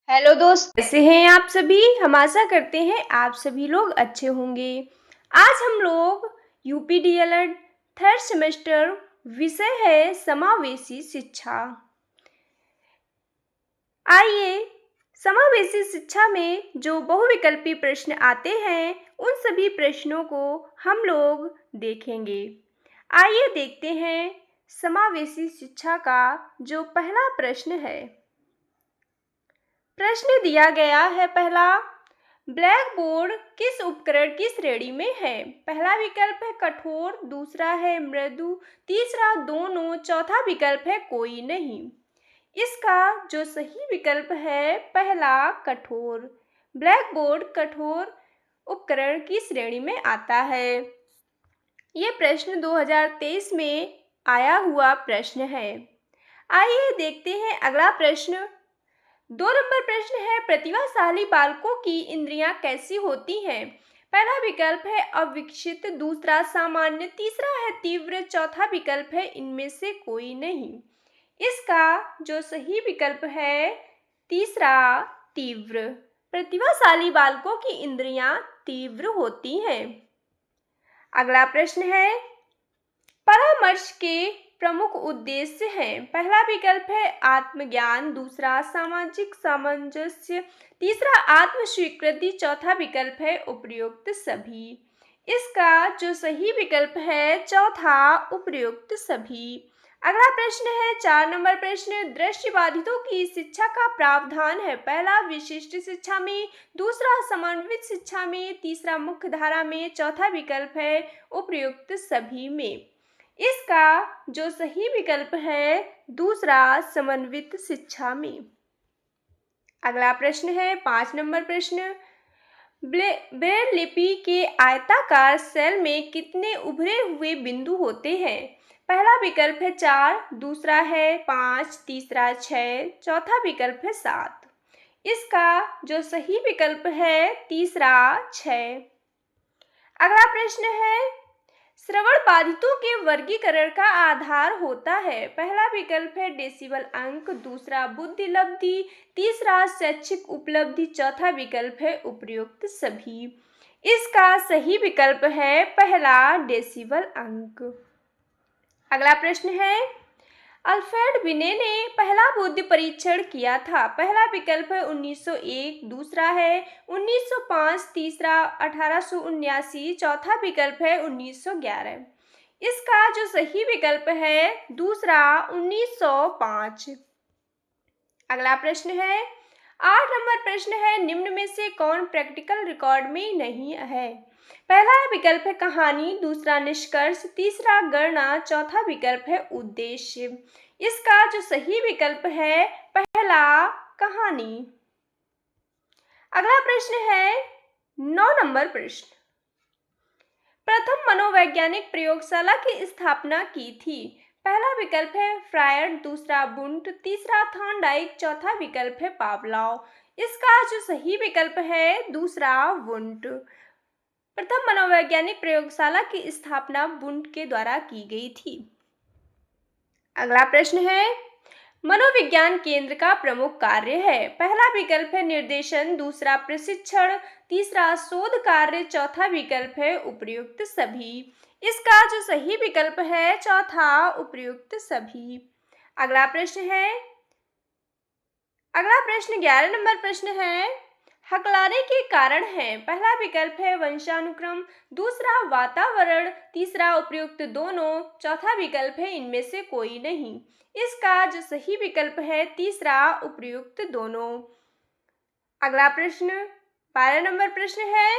Hello दोस्त, कैसे हैं आप सभी। हम आशा करते हैं आप सभी लोग अच्छे होंगे। आज हम लोग यूपी डीएलएड थर्ड सेमेस्टर विषय है समावेशी शिक्षा। आइए समावेशी शिक्षा में जो बहुविकल्पी प्रश्न आते हैं उन सभी प्रश्नों को हम लोग देखेंगे। आइए देखते हैं समावेशी शिक्षा का जो पहला प्रश्न है। प्रश्न दिया गया है पहला, ब्लैक बोर्ड किस उपकरण की श्रेणी में है। पहला विकल्प है कठोर, दूसरा है मृदु, तीसरा दोनों, चौथा विकल्प है कोई नहीं। इसका जो सही विकल्प है पहला कठोर। ब्लैक बोर्ड कठोर उपकरण की श्रेणी में आता है। ये प्रश्न 2023 में आया हुआ प्रश्न है। आइए देखते हैं अगला प्रश्न। 2 नंबर प्रश्न है, प्रतिभाशाली बालकों की इंद्रियां कैसी होती हैं। पहला विकल्प है अविकसित, दूसरा सामान्य, तीसरा है तीव्र, चौथा विकल्प है इनमें से कोई नहीं। इसका जो सही विकल्प है तीसरा तीव्र। प्रतिभाशाली बालकों की इंद्रियां तीव्र होती हैं। अगला प्रश्न है, परामर्श के प्रमुख उद्देश्य हैं। पहला विकल्प है आत्मज्ञान, दूसरा सामाजिक सामंजस्य, तीसरा आत्म स्वीकृति, चौथा विकल्प है उपयुक्त सभी। इसका जो सही विकल्प है चौथा उपयुक्त सभी। अगला प्रश्न है 4 नंबर प्रश्न, दृष्टिबाधितों की शिक्षा का प्रावधान है। पहला विशिष्ट शिक्षा में, दूसरा समन्वित शिक्षा में, तीसरा मुख्य धारा में, चौथा विकल्प है उपयुक्त सभी में। इसका जो सही विकल्प है दूसरा समन्वित शिक्षा में। अगला प्रश्न है 5 नंबर प्रश्न, ब्रेल लिपि के आयताकार सेल में कितने उभरे हुए बिंदु होते हैं। पहला विकल्प है 4, दूसरा है 5, तीसरा 6, चौथा विकल्प है 7। इसका जो सही विकल्प है तीसरा 6। अगला प्रश्न है, श्रवण बाधितों के वर्गीकरण का आधार होता है। पहला विकल्प है डेसिबल अंक, दूसरा बुद्धि लब्धि, तीसरा शैक्षिक उपलब्धि, चौथा विकल्प है उपयुक्त सभी। इसका सही विकल्प है पहला डेसिबल अंक। अगला प्रश्न है, अल्फ्रेड बिने ने पहला बुद्धि परीक्षण किया था। पहला विकल्प है 1901, दूसरा है 1905, तीसरा 1879, चौथा विकल्प है 1911। इसका जो सही विकल्प है दूसरा 1905। अगला प्रश्न है 8 नंबर प्रश्न है, निम्न में से कौन प्रैक्टिकल रिकॉर्ड में नहीं है। पहला विकल्प है कहानी, दूसरा निष्कर्ष, तीसरा गणना, चौथा विकल्प है उद्देश्य। इसका जो सही विकल्प है पहला कहानी। अगला प्रश्न है 9 नंबर प्रश्न, प्रथम मनोवैज्ञानिक प्रयोगशाला की स्थापना की थी। पहला विकल्प है फ्रायड, दूसरा बुंट, तीसरा थॉर्नडाइक, चौथा विकल्प है पावलव। इसका जो सही विकल्प है दूसरा बुंट। प्रथम मनोवैज्ञानिक प्रयोगशाला की स्थापना बुंट के द्वारा की गई थी। अगला प्रश्न है, मनोविज्ञान केंद्र का प्रमुख कार्य है। पहला विकल्प है निर्देशन, दूसरा प्रशिक्षण, तीसरा शोध कार्य, चौथा विकल्प है उपयुक्त सभी। इसका जो सही विकल्प है चौथा उपयुक्त सभी। अगला प्रश्न 11 नंबर प्रश्न है, हकलाने के कारण है। पहला विकल्प है वंशानुक्रम, दूसरा वातावरण, तीसरा उपयुक्त दोनों, चौथा विकल्प है इनमें से कोई नहीं। इसका जो सही विकल्प है तीसरा उपयुक्त दोनों। अगला प्रश्न 12 नंबर प्रश्न है,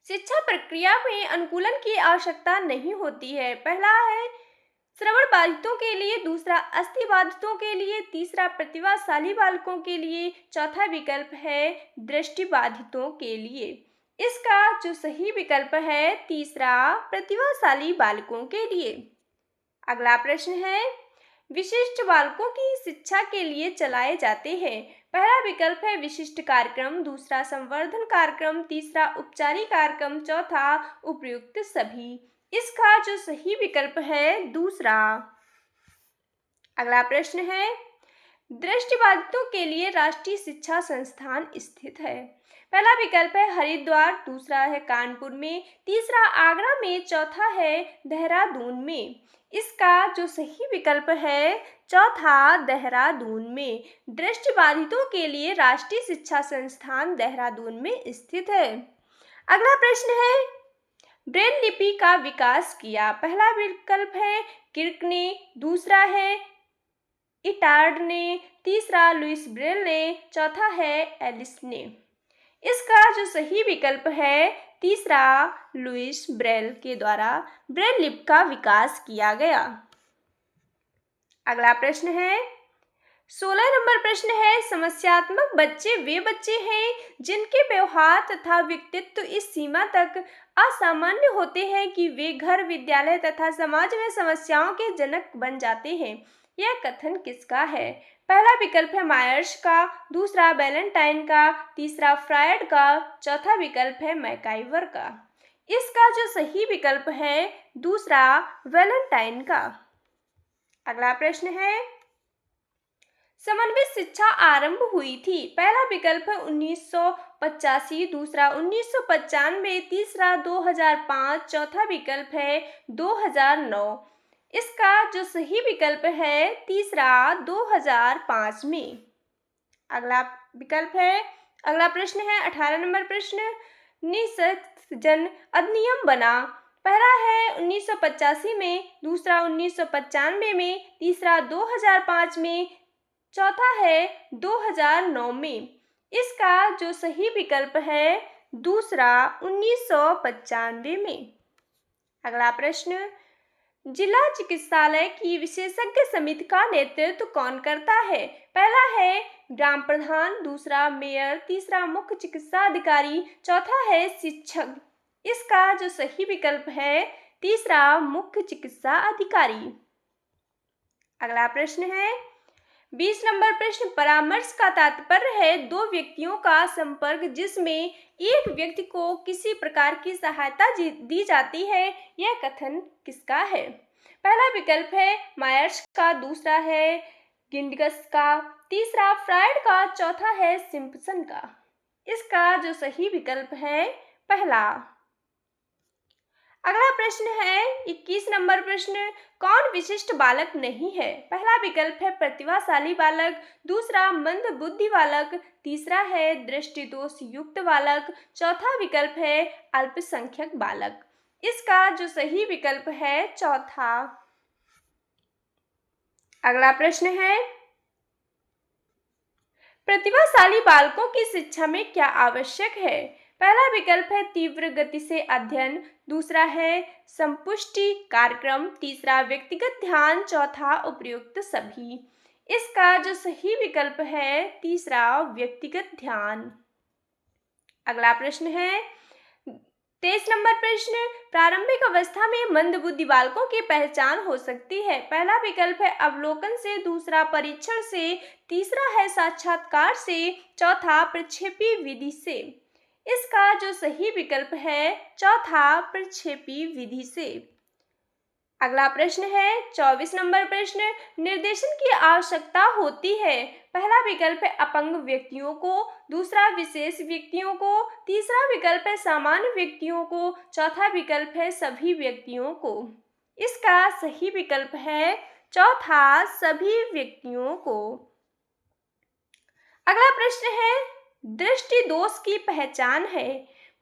शिक्षा प्रक्रिया में अनुकूलन की आवश्यकता नहीं होती है। पहला है श्रवण बाधितों के लिए, दूसरा अस्थि बाधितों के लिए, तीसरा प्रतिभाशाली बालकों के लिए, चौथा विकल्प है दृष्टि बाधितों के लिए। इसका जो सही विकल्प है तीसरा प्रतिभाशाली बालकों के लिए। अगला प्रश्न है, विशिष्ट बालकों की शिक्षा के लिए चलाए जाते हैं। पहला विकल्प है विशिष्ट कार्यक्रम, दूसरा संवर्धन कार्यक्रम, तीसरा उपचारी कार्यक्रम, चौथा उपयुक्त सभी। इसका जो सही विकल्प है दूसरा। अगला प्रश्न है, दृष्टिबाधितों के लिए राष्ट्रीय शिक्षा संस्थान स्थित है? पहला विकल्प है हरिद्वार, दूसरा है कानपुर में, तीसरा आगरा में, चौथा है देहरादून में। इसका जो सही विकल्प है चौथा, देहरादून में। दृष्टिबाधितों के लिए राष्ट्रीय शिक्षा संस्थान देहरादून में स्थित है। अगला प्रश्न है ब्रेल लिपि का विकास किया? पहला विकल्प है किर्क ने, दूसरा है इटार्ड ने, तीसरा लुइस ब्रेल ने, चौथा है एलिस ने। इसका जो सही विकल्प है तीसरा, लुइस ब्रेल के द्वारा ब्रेल लिपि का विकास किया गया। अगला प्रश्न है 16 नंबर प्रश्न है समस्यात्मक बच्चे वे बच्चे हैं जिनके व्यवहार तथा व्यक्तित्व इस सीमा तक असामान्य होते हैं कि वे घर, विद्यालय तथा समाज में समस्याओं के जनक बन जाते हैं। यह कथन किसका है? पहला विकल्प है मायर्स का, दूसरा बैलेंटाइन का, तीसरा फ्रायड का, चौथा विकल्प है मैकाइवर का। इसका जो सही विकल्प है दूसरा, बैलेंटाइन का। अगला प्रश्न है समन्वित शिक्षा आरंभ हुई थी? पहला विकल्प है 1985, दूसरा 1995, तीसरा 2005, चौथा विकल्प है 2009। इसका जो सही विकल्प है तीसरा, 2005 में। अगला प्रश्न है 18 नंबर प्रश्न निःशक्तजन अधिनियम बना? पहला है 1985 में, दूसरा 1995 में, तीसरा 2005 में, चौथा है 2009 में। इसका जो सही विकल्प है दूसरा, 1995 में। अगला प्रश्न जिला चिकित्सालय की विशेषज्ञ समिति का नेतृत्व कौन करता है? पहला है ग्राम प्रधान, दूसरा मेयर, तीसरा मुख्य चिकित्सा अधिकारी, चौथा है शिक्षक। इसका जो सही विकल्प है तीसरा, मुख्य चिकित्सा अधिकारी। अगला प्रश्न है 20 नंबर प्रश्न परामर्श का तात्पर्य है दो व्यक्तियों का संपर्क जिसमें एक व्यक्ति को किसी प्रकार की सहायता दी जाती है। यह कथन किसका है? पहला विकल्प है मायर्स का, दूसरा है गिंडगस का, तीसरा फ्रायड का, चौथा है सिम्पसन का। इसका जो सही विकल्प है पहला। अगला प्रश्न है 21 नंबर प्रश्न कौन विशिष्ट बालक नहीं है? पहला विकल्प है प्रतिभाशाली बालक, दूसरा मंद बुद्धि बालक, तीसरा है दृष्टि दोष युक्त बालक, चौथा विकल्प है अल्पसंख्यक बालक। इसका जो सही विकल्प है चौथा। अगला प्रश्न है प्रतिभाशाली बालकों की शिक्षा में क्या आवश्यक है? पहला विकल्प है तीव्र गति से अध्ययन, दूसरा है संपुष्टि कार्यक्रम, तीसरा व्यक्तिगत ध्यान, चौथा उपयुक्त सभी। इसका जो सही विकल्प है तीसरा, व्यक्तिगत ध्यान। अगला प्रश्न है 23 नंबर प्रश्न प्रारंभिक अवस्था में मंदबुद्धि बालकों की पहचान हो सकती है? पहला विकल्प है अवलोकन से, दूसरा परीक्षण से, तीसरा है साक्षात्कार से, चौथा प्रक्षेपी विधि से। इसका जो सही विकल्प है चौथा, प्रक्षेपी विधि से। अगला प्रश्न है 24 नंबर प्रश्न निर्देशन की आवश्यकता होती है? पहला विकल्प है अपंग व्यक्तियों को, दूसरा विशेष व्यक्तियों को, तीसरा विकल्प है सामान्य व्यक्तियों को, चौथा विकल्प है सभी व्यक्तियों को। इसका सही विकल्प है चौथा, सभी व्यक्तियों को। अगला प्रश्न है दृष्टि दोष की पहचान है?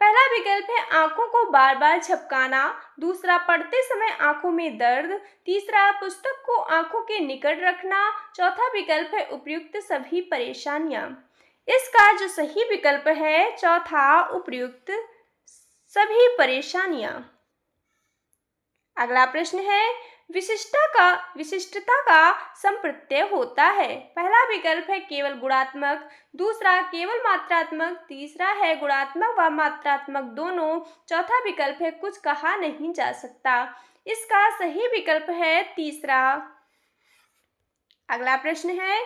पहला विकल्प है आंखों को बार बार झपकाना, दूसरा पढ़ते समय आंखों में दर्द, तीसरा पुस्तक को आंखों के निकट रखना, चौथा विकल्प है उपयुक्त सभी परेशानियां। इसका जो सही विकल्प है चौथा, उपयुक्त सभी परेशानियां। अगला प्रश्न है विशिष्टता का संप्रत्यय होता है? पहला विकल्प है केवल गुणात्मक, दूसरा केवल मात्रात्मक, तीसरा है गुणात्मक व मात्रात्मक दोनों, चौथा विकल्प है कुछ कहा नहीं जा सकता। इसका सही विकल्प है तीसरा। अगला प्रश्न है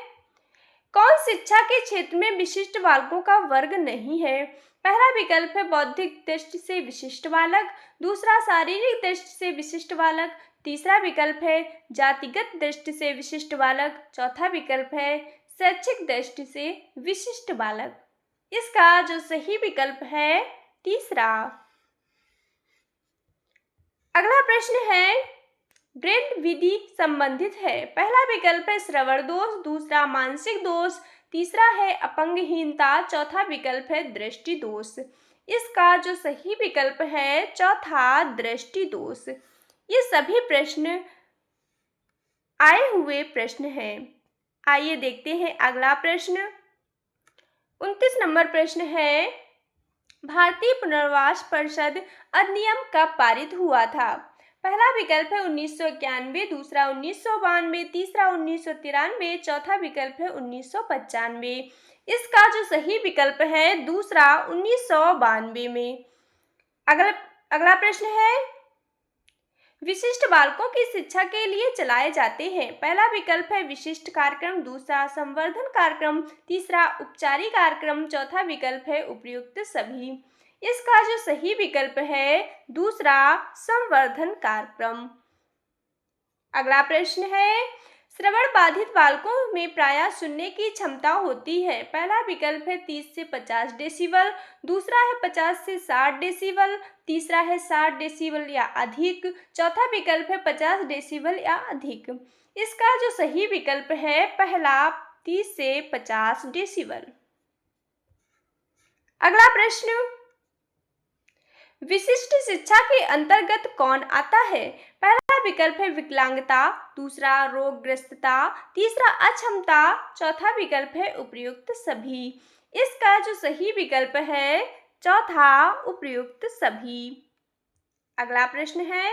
कौन शिक्षा के क्षेत्र में विशिष्ट बालकों का वर्ग नहीं है? पहला विकल्प है बौद्धिक दृष्टि से विशिष्ट बालक, दूसरा शारीरिक दृष्टि से विशिष्ट बालक, तीसरा विकल्प है जातिगत दृष्टि से विशिष्ट बालक, चौथा विकल्प है शैक्षिक दृष्टि से विशिष्ट बालक। इसका जो सही विकल्प है तीसरा। अगला प्रश्न है ब्रेल विधि संबंधित है। पहला विकल्प है श्रवण दोष, दूसरा मानसिक दोष, तीसरा है अपंगहीनता, चौथा विकल्प है दृष्टि दोष। इसका जो सही विकल्प है चौथा दृष्टि दोष। ये सभी प्रश्न आए हुए प्रश्न हैं। आइए देखते हैं अगला प्रश्न। 29 नंबर प्रश्न है भारतीय पुनर्वास परिषद अधिनियम कब पारित हुआ था? पहला विकल्प है 1991, दूसरा 1992, तीसरा 1993, चौथा विकल्प है 1995। इसका जो सही विकल्प है दूसरा 1992 में। अगला प्रश्न है विशिष्ट बालकों की शिक्षा के लिए चलाए जाते हैं। पहला विकल्प है विशिष्ट कार्यक्रम, दूसरा संवर्धन कार्यक्रम, तीसरा उपचारी कार्यक्रम, चौथा विकल्प है उपयुक्त सभी। इसका जो सही विकल्प है दूसरा संवर्धन कार्यक्रम। अगला प्रश्न है श्रवण बाधित बालकों में प्रायः सुनने की क्षमता होती है। पहला विकल्प है 30 से 50 डेसिबल, दूसरा है 50 से 60 डेसिबल, तीसरा है 60 डेसिबल या अधिक, चौथा विकल्प है 50 डेसिबल या अधिक। इसका जो सही विकल्प है पहला 30 से 50 डेसिबल। अगला प्रश्न विशिष्ट शिक्षा के अंतर्गत कौन आता है? पहला विकल्प है विकलांगता, दूसरा रोगग्रस्तता, तीसरा अक्षमता, चौथा विकल्प है उपयुक्त सभी। इसका जो सही विकल्प है चौथा उपयुक्त सभी। अगला प्रश्न है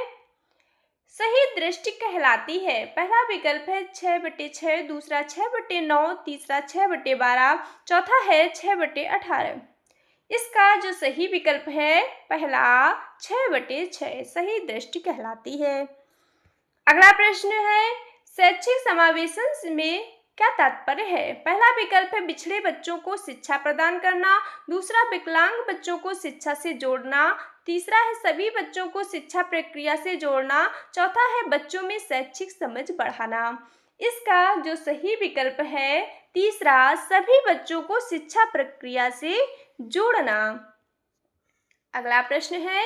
सही दृष्टि कहलाती है। पहला विकल्प है 6/6, दूसरा 6/9, तीसरा 6/12, चौथा है 6/18। इसका जो सही विकल्प है पहला 6/6 सही दृष्टि कहलाती है। अगला प्रश्न है शैक्षिक समावेशन में क्या तात्पर्य है? पहला विकल्प है पिछड़े बच्चों को शिक्षा प्रदान करना, दूसरा विकलांग बच्चों को शिक्षा से जोड़ना, तीसरा है सभी बच्चों को शिक्षा प्रक्रिया से जोड़ना, चौथा है बच्चों में शैक्षिक समझ बढ़ाना। इसका जो सही विकल्प है तीसरा सभी बच्चों को शिक्षा प्रक्रिया से जोड़ना। अगला प्रश्न है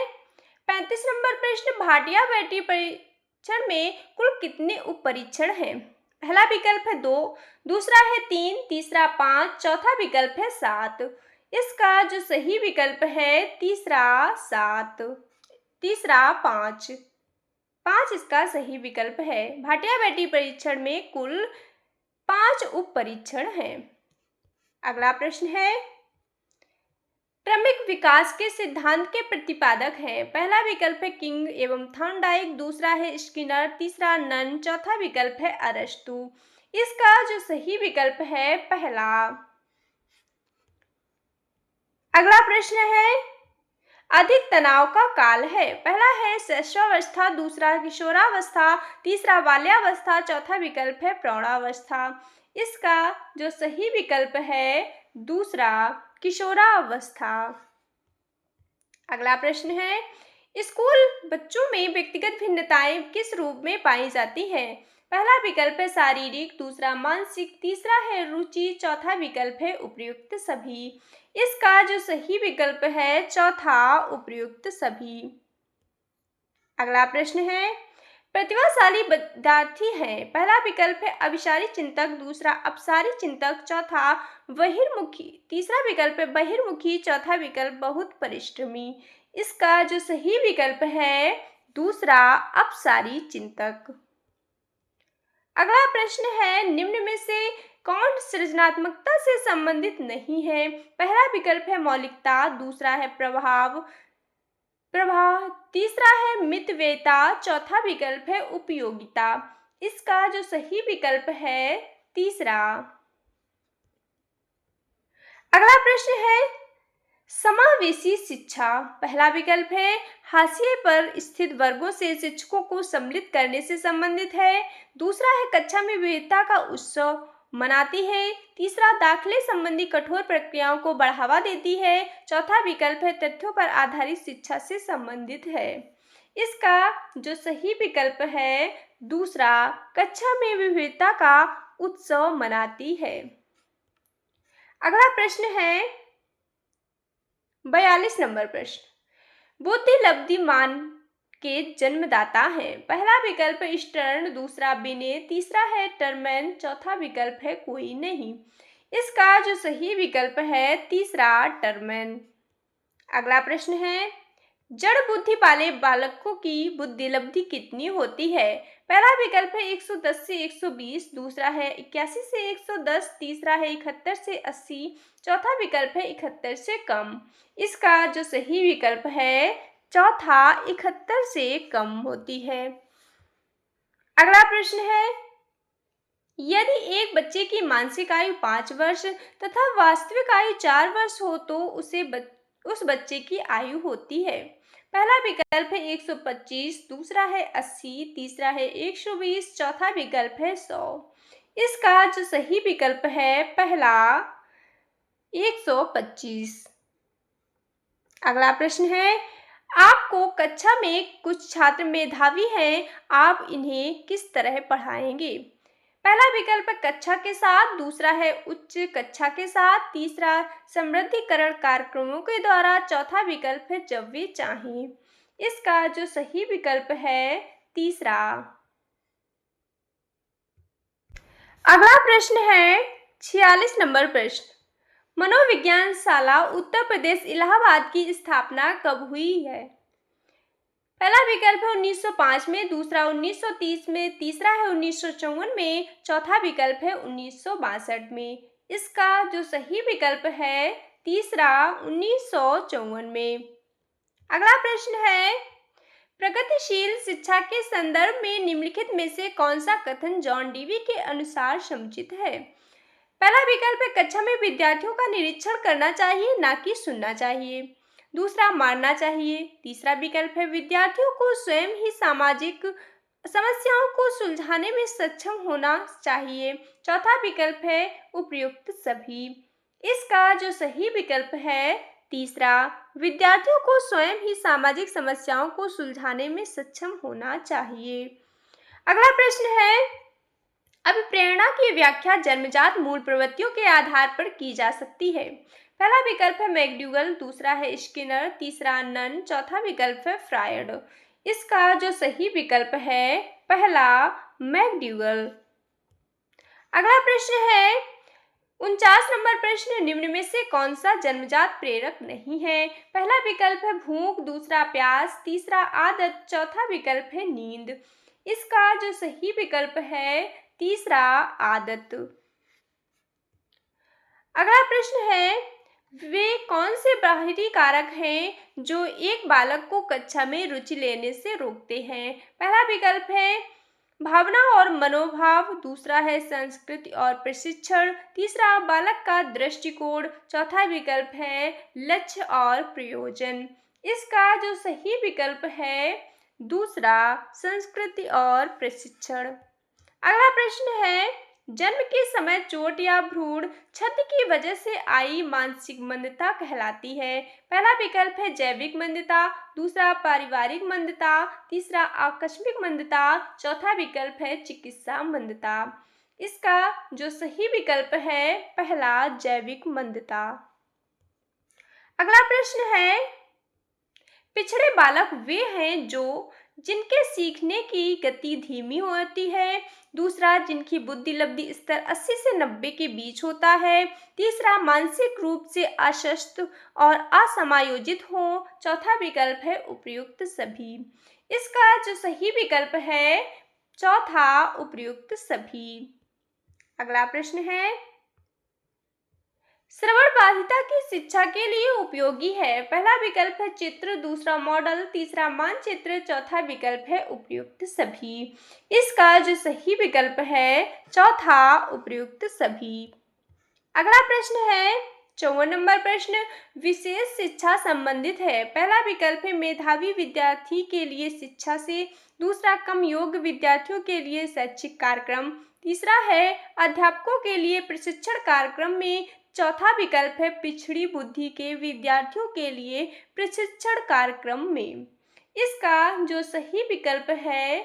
35 नंबर प्रश्न भाटिया बेटी परीक्षण में कुल कितने उप परीक्षण हैं? पहला विकल्प है 2, दूसरा है 3, तीसरा 5, चौथा विकल्प है 7। इसका जो सही विकल्प है तीसरा 7, तीसरा 5 इसका सही विकल्प है। भाटिया बेटी परीक्षण में कुल 5 उप परीक्षण हैं। अगला प्रश्न है क्रमिक विकास के सिद्धांत के प्रतिपादक हैं। पहला विकल्प है किंग एवं थॉर्नडाइक, दूसरा है स्किनर, तीसरा नन, चौथा विकल्प है अरस्तु। इसका जो सही विकल्प है पहला। अगला प्रश्न है अधिक तनाव का काल है। पहला है शैशवावस्था, दूसरा किशोरावस्था, तीसरा बाल्यावस्था, चौथा विकल्प है प्रौढ़ावस्था। इसका जो सही विकल्प है दूसरा किशोरावस्था। अगला प्रश्न है स्कूल बच्चों में व्यक्तिगत भिन्नताएं किस रूप में पाई जाती हैं? पहला विकल्प है शारीरिक, दूसरा मानसिक, तीसरा है रुचि, चौथा विकल्प है उपयुक्त सभी। इसका जो सही विकल्प है चौथा उपयुक्त सभी। अगला प्रश्न है प्रतिभाशाली विद्यार्थी है। पहला विकल्प है अभिसारी चिंतक, दूसरा अपसारी चिंतक, चौथा बहिर्मुखी, तीसरा विकल्प है बहिर्मुखी, चौथा विकल्प बहुत परिश्रमी। इसका जो सही विकल्प है दूसरा अपसारी चिंतक। अगला प्रश्न है निम्न में से कौन सृजनात्मकता से संबंधित नहीं है? पहला विकल्प है मौलिकता, दूसरा है प्रभाव, तीसरा है मितव्ययिता, चौथा विकल्प है उपयोगिता। इसका जो सही विकल्प है तीसरा। अगला प्रश्न है समावेशी शिक्षा। पहला विकल्प है हाशिए पर स्थित वर्गों से शिक्षकों को सम्मिलित करने से संबंधित है, दूसरा है कक्षा में विविधता का उत्सव मनाती है, तीसरा दाखिले संबंधी कठोर प्रक्रियाओं को बढ़ावा देती है, चौथा विकल्प है तथ्यों पर आधारित शिक्षा से संबंधित है। इसका जो सही विकल्प है दूसरा कक्षा में विविधता का उत्सव मनाती है। अगला प्रश्न है 42 नंबर प्रश्न। बुद्धिलब्धिमान के जन्मदाता हैं। पहला विकल्प स्टर्न, दूसरा बिने, तीसरा है टर्मेन, चौथा विकल्प है कोई नहीं। इसका जो सही विकल्प है तीसरा टर्मेन। अगला प्रश्न है जड़ बुद्धि वाले बालकों की बुद्धिलब्धि कितनी होती है। पहला विकल्प है 110 से 120, दूसरा है 81 से 110, तीसरा है 71 से 80, चौथा विकल्प है 71 से कम। इसका जो सही विकल्प है चौथा 71 से कम होती है। अगला प्रश्न है यदि एक बच्चे की मानसिक आयु 5 वर्ष तथा वास्तविक आयु 4 वर्ष हो तो उस बच्चे की आयु होती है। पहला विकल्प है 125, दूसरा है 80, तीसरा है 120, चौथा विकल्प है 100। इसका जो सही विकल्प है पहला 125। अगला प्रश्न है आपको कक्षा में कुछ छात्र मेधावी हैं, आप इन्हें किस तरह पढ़ाएंगे। पहला विकल्प कक्षा के साथ, दूसरा है उच्च कक्षा के साथ, तीसरा समृद्धिकरण कार्यक्रमों के द्वारा, चौथा विकल्प है जब वे चाहें। इसका जो सही विकल्प है तीसरा। अगला प्रश्न है 46 नंबर प्रश्न। मनोविज्ञान शाला उत्तर प्रदेश इलाहाबाद की स्थापना कब हुई है। पहला विकल्प है 1905 में, दूसरा 1930 में, तीसरा है 1954 में, चौथा विकल्प है 1962 में। इसका जो सही विकल्प है तीसरा 1954 में। अगला प्रश्न है प्रगतिशील शिक्षा के संदर्भ में निम्नलिखित में से कौन सा कथन जॉन डीवी के अनुसार समुचित है। पहला विकल्प है कक्षा में विद्यार्थियों का निरीक्षण करना चाहिए, ना कि सुनना चाहिए। दूसरा मारना चाहिए। तीसरा विकल्प है विद्यार्थियों को स्वयं ही सामाजिक समस्याओं को सुलझाने में सक्षम होना चाहिए। चौथा विकल्प है उपयुक्त सभी। इसका जो सही विकल्प है तीसरा, विद्यार्थियों को स्वयं ही सामाजिक समस्याओं को सुलझाने में सक्षम होना चाहिए। अगला प्रश्न है अभिप्रेरणा की व्याख्या जन्मजात मूल प्रवृत्तियों के आधार पर की जा सकती है। पहला विकल्प है मैकडूगल, दूसरा है स्किनर, तीसरा नन, चौथा विकल्प है फ्रायड। इसका जो सही विकल्प है पहला मैकडूगल। अगला प्रश्न है 49 नंबर प्रश्न। निम्न में से कौन सा जन्मजात प्रेरक नहीं है। पहला विकल्प है भूख, दूसरा प्यास, तीसरा आदत, चौथा विकल्प है नींद। इसका जो सही विकल्प है तीसरा आदत। अगला प्रश्न है वे कौन से बाहरी कारक हैं जो एक बालक को कक्षा में रुचि लेने से रोकते हैं। पहला विकल्प है भावना और मनोभाव, दूसरा है संस्कृति और प्रशिक्षण, तीसरा बालक का दृष्टिकोण, चौथा विकल्प है लक्ष्य और प्रयोजन। इसका जो सही विकल्प है दूसरा संस्कृति और प्रशिक्षण। अगला प्रश्न है जन्म के समय चोट या भ्रूण क्षति की वजह से आई मानसिक मंदता कहलाती है। पहला विकल्प है जैविक मंदता, दूसरा पारिवारिक मंदता, तीसरा आकस्मिक मंदता, चौथा विकल्प है चिकित्सा मंदता। इसका जो सही विकल्प है पहला जैविक मंदता। अगला प्रश्न है पिछड़े बालक वे हैं जिनके सीखने की गति धीमी होती है, दूसरा जिनकी बुद्धिलब्धि स्तर 80 से 90 के बीच होता है, तीसरा मानसिक रूप से अशक्त और असमायोजित हो, चौथा विकल्प है उपयुक्त सभी। इसका जो सही विकल्प है चौथा उपयुक्त सभी। अगला प्रश्न है श्रवण बाधिता की शिक्षा के लिए उपयोगी है। पहला विकल्प है चित्र, दूसरा मॉडल, तीसरा मानचित्र, चौथा विकल्प है उपयुक्त सभी। इसका जो सही विकल्प है चौथा उपयुक्त सभी। अगला प्रश्न है 54 नंबर प्रश्न विशेष शिक्षा संबंधित है। पहला विकल्प है मेधावी विद्यार्थी के लिए शिक्षा से, दूसरा कम योग्य विद्यार्थियों के लिए शैक्षिक कार्यक्रम, तीसरा है अध्यापकों के लिए प्रशिक्षण कार्यक्रम में, चौथा विकल्प है पिछड़ी बुद्धि के विद्यार्थियों के लिए प्रशिक्षण कार्यक्रम में। इसका जो सही विकल्प है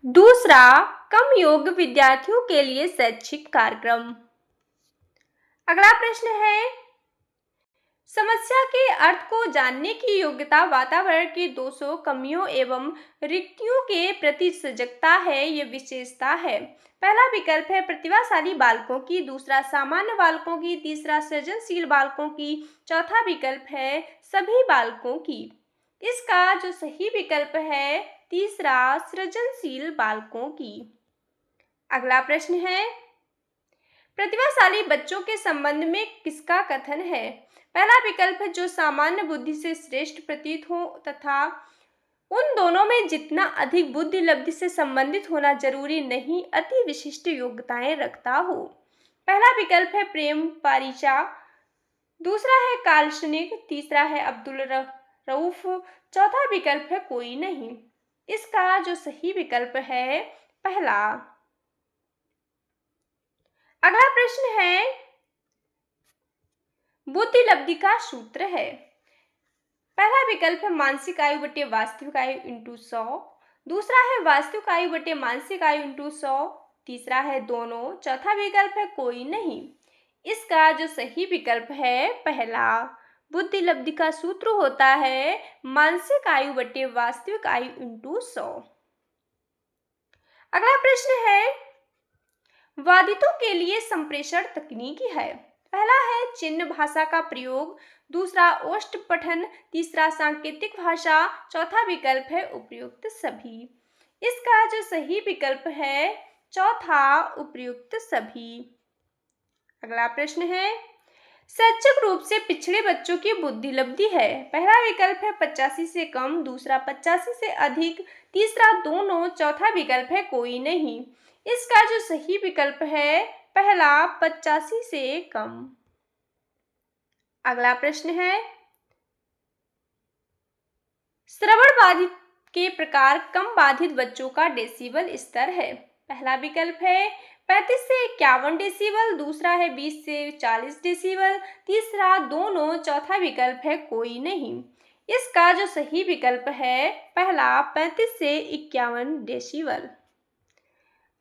दूसरा कम योग्य विद्यार्थियों के लिए शैक्षिक कार्यक्रम। अगला प्रश्न है, समस्या के अर्थ को जानने की योग्यता वातावरण की दोषों, कमियों एवं रिक्तियों के प्रति सजगता है, ये विशेषता है। पहला विकल्प है प्रतिभाशाली बालकों की, दूसरा सामान्य बालकों की, तीसरा सृजनशील बालकों की, चौथा विकल्प है सभी बालकों की। इसका जो सही विकल्प है तीसरा, सृजनशील बालकों की। अगला प्रश्न है, प्रतिभाशाली बच्चों के संबंध में किसका कथन है? पहला विकल्प है जो सामान्य बुद्धि से श्रेष्ठ प्रतीत हो तथा उन दोनों में जितना अधिक बुद्धि लब्धि से संबंधित होना जरूरी नहीं, अति विशिष्ट योग्यताएं रखता हो। पहला विकल्प है प्रेम पारिचा, दूसरा है काल्पनिक, तीसरा है अब्दुल रऊफ, चौथा विकल्प है कोई नहीं। इसका जो सही विकल्प है पहला। अगला प्रश्न है, बुद्धि लब्धि का सूत्र है। पहला विकल्प है मानसिक आयु बटे वास्तविक आयु इंटू 100, दूसरा है वास्तविक आयु बटे मानसिक आयु इंटू 100, तीसरा है दोनों, चौथा विकल्प है कोई नहीं। इसका जो सही विकल्प है पहला। बुद्धि लब्धि का सूत्र होता है मानसिक आयु बटे वास्तविक आयु इंटू 100। अगला प्रश्न है, वादितों के लिए संप्रेषण तकनीकी है। पहला है चिन्ह भाषा का प्रयोग, दूसरा ओष्ठ पठन, तीसरा सांकेतिक भाषा, चौथा विकल्प है उपयुक्त सभी। इसका जो सही विकल्प है चौथा, उपयुक्त सभी। अगला प्रश्न है, शैक्षिक रूप से पिछड़े बच्चों की बुद्धि लब्धि है। पहला विकल्प है 85 से कम, दूसरा 85 से अधिक, तीसरा दोनों, चौथा विकल्प है कोई नहीं। इसका जो सही विकल्प है पहला, 85 से कम। अगला प्रश्न है, श्रवण बाधित के प्रकार कम बाधित बच्चों का डेसिबल स्तर है। पहला विकल्प है 35 से 51 डेसिबल, दूसरा है 20 से 40 डेसिबल, तीसरा दोनों, चौथा विकल्प है कोई नहीं। इसका जो सही विकल्प है पहला, 35 से 51 डेसिबल।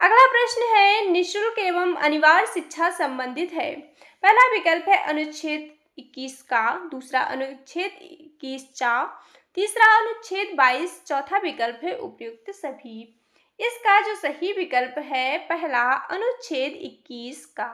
अगला प्रश्न है, निःशुल्क एवं अनिवार्य शिक्षा संबंधित है। पहला विकल्प है अनुच्छेद 21 का, दूसरा अनुच्छेद 21 चा, तीसरा अनुच्छेद 22, चौथा विकल्प है उपयुक्त सभी। इसका जो सही विकल्प है पहला, अनुच्छेद 21 का।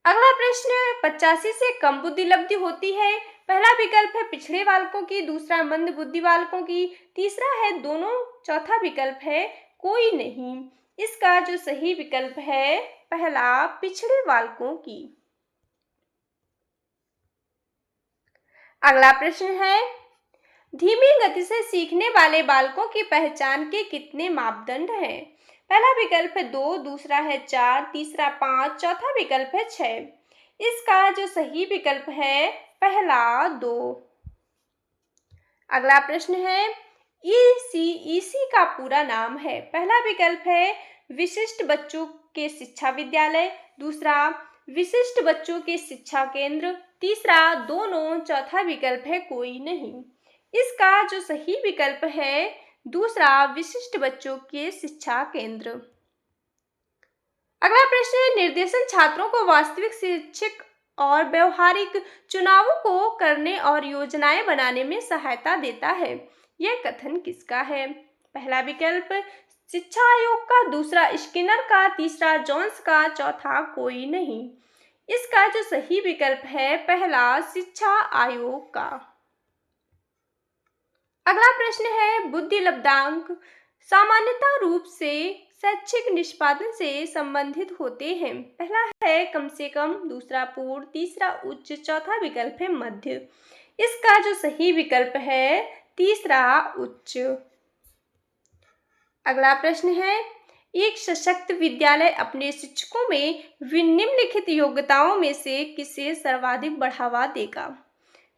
अगला प्रश्न, 85 से कम बुद्धि लब्धि होती है। पहला विकल्प है पिछड़े बालकों की, दूसरा मंद बुद्धि बालकों की, तीसरा है दोनों, चौथा विकल्प है कोई नहीं। इसका जो सही विकल्प है पहला, पिछड़े बालकों की। अगला प्रश्न है, धीमी गति से सीखने वाले बालकों की पहचान के कितने मापदंड हैं? पहला विकल्प है 2, दूसरा है 4, तीसरा 5, चौथा विकल्प है 6। इसका जो सही विकल्प है पहला, 2। अगला प्रश्न है, ईसीईसी का पूरा नाम है। पहला विकल्प है विशिष्ट बच्चों के शिक्षा विद्यालय, दूसरा विशिष्ट बच्चों के शिक्षा केंद्र, तीसरा दोनों, चौथा विकल्प है कोई नहीं। इसका जो सही विकल्प है दूसरा, विशिष्ट बच्चों के शिक्षा केंद्र। अगला प्रश्न है, निर्देशन छात्रों को वास्तविक शैक्षिक और व्यवहारिक चुनावों को करने और योजनाएं बनाने में सहायता देता है। यह कथन किसका है? पहला विकल्प शिक्षा आयोग का, दूसरा स्किनर का, तीसरा जोन्स का, चौथा कोई नहीं। इसका जो सही विकल्प है पहला, शिक्षा आयोग का। अगला प्रश्न है, बुद्धि लब्धांक सामान्यतः रूप से शैक्षिक निष्पादन से संबंधित होते हैं। पहला है कम से कम, दूसरा पूर्ण, तीसरा उच्च, चौथा विकल्प है मध्य। इसका जो सही विकल्प है तीसरा, उच्च। अगला प्रश्न है, एक सशक्त विद्यालय अपने शिक्षकों में निम्नलिखित योग्यताओं में से किसे सर्वाधिक बढ़ावा देगा?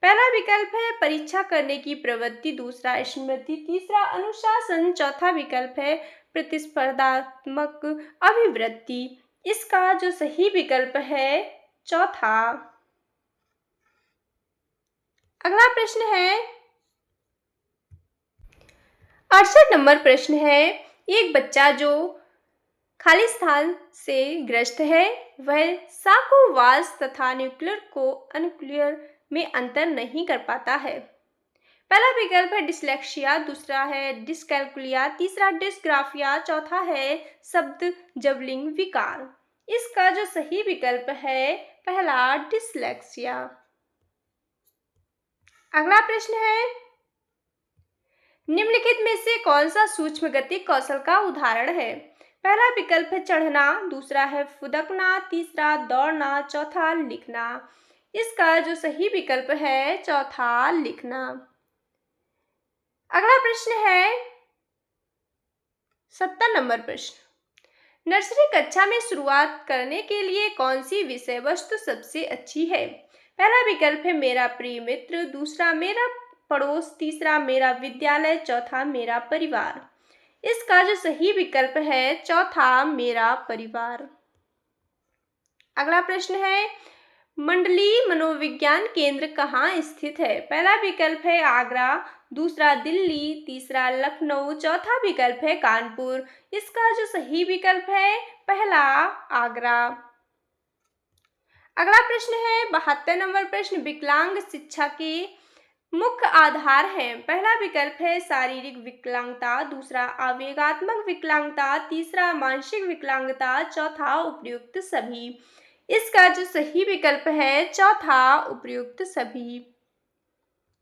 पहला विकल्प है परीक्षा करने की प्रवृत्ति, दूसरा स्मृति, तीसरा अनुशासन, चौथा विकल्प है प्रतिस्पर्धात्मक अभिवृत्ति। इसका जो सही विकल्प है चौथा। अगला प्रश्न है, 68 नंबर प्रश्न है, एक बच्चा जो खाली स्थान से ग्रस्त है। वह साकोवास तथा न्यूक्लियर को अनक्लियर में अंतर नहीं कर पाता है। पहला विकल्प है डिसलेक्सिया, दूसरा है डिसकैलकुलिया, तीसरा डिसग्राफिया, चौथा है शब्द जबलिंग विकार। इसका जो सही विकल्प है पहला डिसलेक्सिया। अगला प्रश्न है निम्नलिखित में से कौन सा सूक्ष्म गति कौशल का उदाहरण है? पहला विकल्प है चढ़ना, दूसरा है फुदकना, तीसरा दौड़ना, चौथा लिखना। इसका जो सही विकल्प है चौथा लिखना। अगला प्रश्न है 70 नंबर प्रश्न। नर्सरी कक्षा में शुरुआत करने के लिए कौन सी विषय वस्तु सबसे अच्छी है? पहला विकल्प है मेरा प्रिय मित्र, दूसरा मेरा पड़ोस, तीसरा मेरा विद्यालय, चौथा मेरा परिवार। इसका जो सही विकल्प है चौथा मेरा परिवार। अगला प्रश्न है मंडलीय मनोविज्ञान केंद्र कहाँ स्थित है? पहला विकल्प है आगरा, दूसरा दिल्ली, तीसरा लखनऊ, चौथा विकल्प है कानपुर। इसका जो सही विकल्प है पहला आगरा। अगला प्रश्न है 72 नंबर प्रश्न। विकलांग शिक्षा के मुख्य आधार हैं। पहला विकल्प है शारीरिक विकलांगता, दूसरा आवेगात्मक विकलांगता, तीसरा मानसिक विकलांगता, चौथा उपयुक्त सभी। इसका जो सही विकल्प है चौथा उपयुक्त सभी।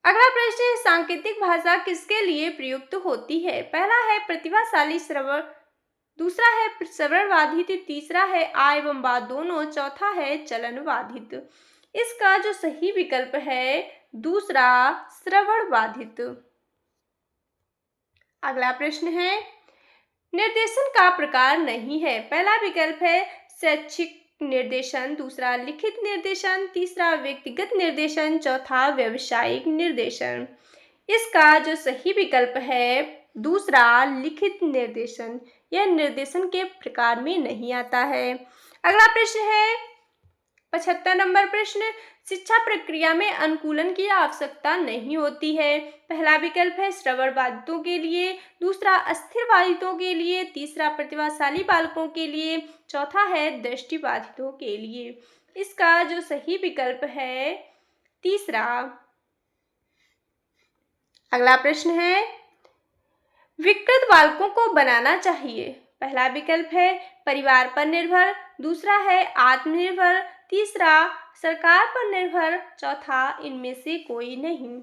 अगला प्रश्न है सांकेतिक भाषा किसके लिए प्रयुक्त होती है? पहला है प्रतिभाशाली श्रवण, दूसरा है श्रवण बाधित, तीसरा है आ एवं बा दोनों, चौथा है चलन बाधित। इसका जो सही विकल्प है दूसरा श्रवण बाधित। अगला प्रश्न है निर्देशन का प्रकार नहीं है। पहला विकल्प है शैक्षिक निर्देशन, दूसरा लिखित निर्देशन, तीसरा व्यक्तिगत निर्देशन, चौथा व्यावसायिक निर्देशन। इसका जो सही विकल्प है दूसरा लिखित निर्देशन। यह निर्देशन के प्रकार में नहीं आता है। अगला प्रश्न है 75 नंबर प्रश्न। शिक्षा प्रक्रिया में अनुकूलन की आवश्यकता नहीं होती है। पहला विकल्प है श्रवण बाधितों के लिए, दूसरा अस्थिर बाधितों के लिए, तीसरा प्रतिभाशाली बालकों के लिए, चौथा है दृष्टि बाधितों के लिए। इसका जो सही विकल्प है तीसरा। अगला प्रश्न है विकृत बालकों को बनाना चाहिए। पहला विकल्प है परिवार पर निर्भर, दूसरा है आत्मनिर्भर, तीसरा सरकार पर निर्भर, चौथा इनमें से कोई नहीं।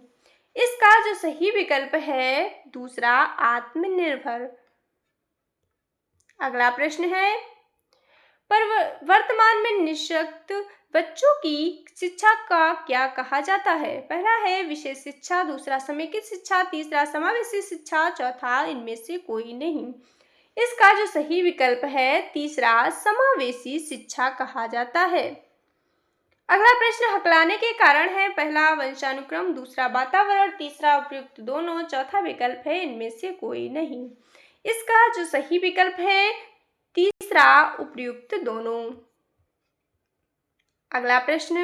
इसका जो सही विकल्प है दूसरा आत्मनिर्भर। अगला प्रश्न है पर वर्तमान में निःशक्त बच्चों की शिक्षा का क्या कहा जाता है? पहला है विशेष शिक्षा, दूसरा समेकित शिक्षा, तीसरा समावेशी शिक्षा, चौथा इनमें से कोई नहीं। इसका जो सही विकल्प है तीसरा समावेशी शिक्षा कहा जाता है। अगला प्रश्न हकलाने के कारण है। पहला वंशानुक्रम, दूसरा वातावरण, तीसरा उपयुक्त दोनों, चौथा विकल्प है इनमें से कोई नहीं। इसका जो सही विकल्प है तीसरा उपयुक्त दोनों। अगला प्रश्न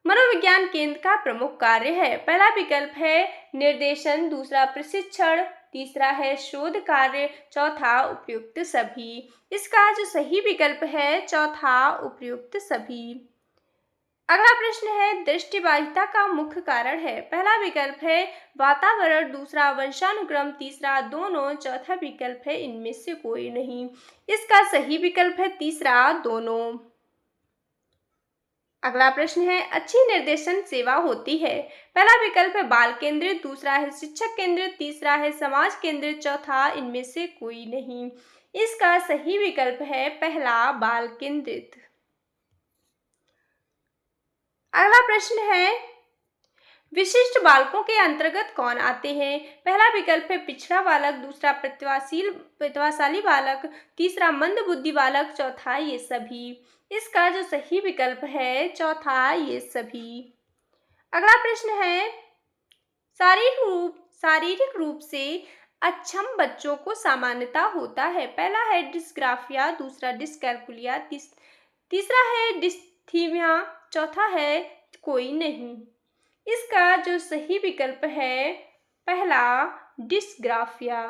मनोविज्ञान केंद्र का प्रमुख कार्य है। पहला विकल्प है निर्देशन, दूसरा प्रशिक्षण, तीसरा है शोध कार्य, चौथा उपयुक्त सभी। इसका जो सही विकल्प है चौथा उपयुक्त सभी। अगला प्रश्न है दृष्टिबाधिता का मुख्य कारण है। पहला विकल्प है वातावरण, दूसरा वंशानुक्रम, तीसरा दोनों, चौथा विकल्प है इनमें से कोई नहीं। इसका सही विकल्प है तीसरा दोनों। अगला प्रश्न है अच्छी निर्देशन सेवा होती है। पहला विकल्प है बाल केंद्रित, दूसरा है शिक्षक केंद्रित, तीसरा है समाज केंद्रित, चौथा इनमें से कोई नहीं। इसका सही विकल्प है पहला बाल केंद्रित। अगला प्रश्न है विशिष्ट बालकों के अंतर्गत कौन आते हैं? पहला विकल्प है पिछड़ा बालक, दूसरा प्रतिभाशाली बालक, तीसरा मंद बुद्धि बालक, चौथा ये सभी। इसका जो सही विकल्प है चौथा ये सभी। अगला प्रश्न है शारीरिक रूप से अक्षम बच्चों को सामान्यता होता है। पहला है डिस्ग्राफिया, दूसरा डिस्कैलकुलिया, तीसरा है डिस्थीमिया, चौथा है कोई नहीं। इसका जो सही विकल्प है पहला डिस्ग्राफिया।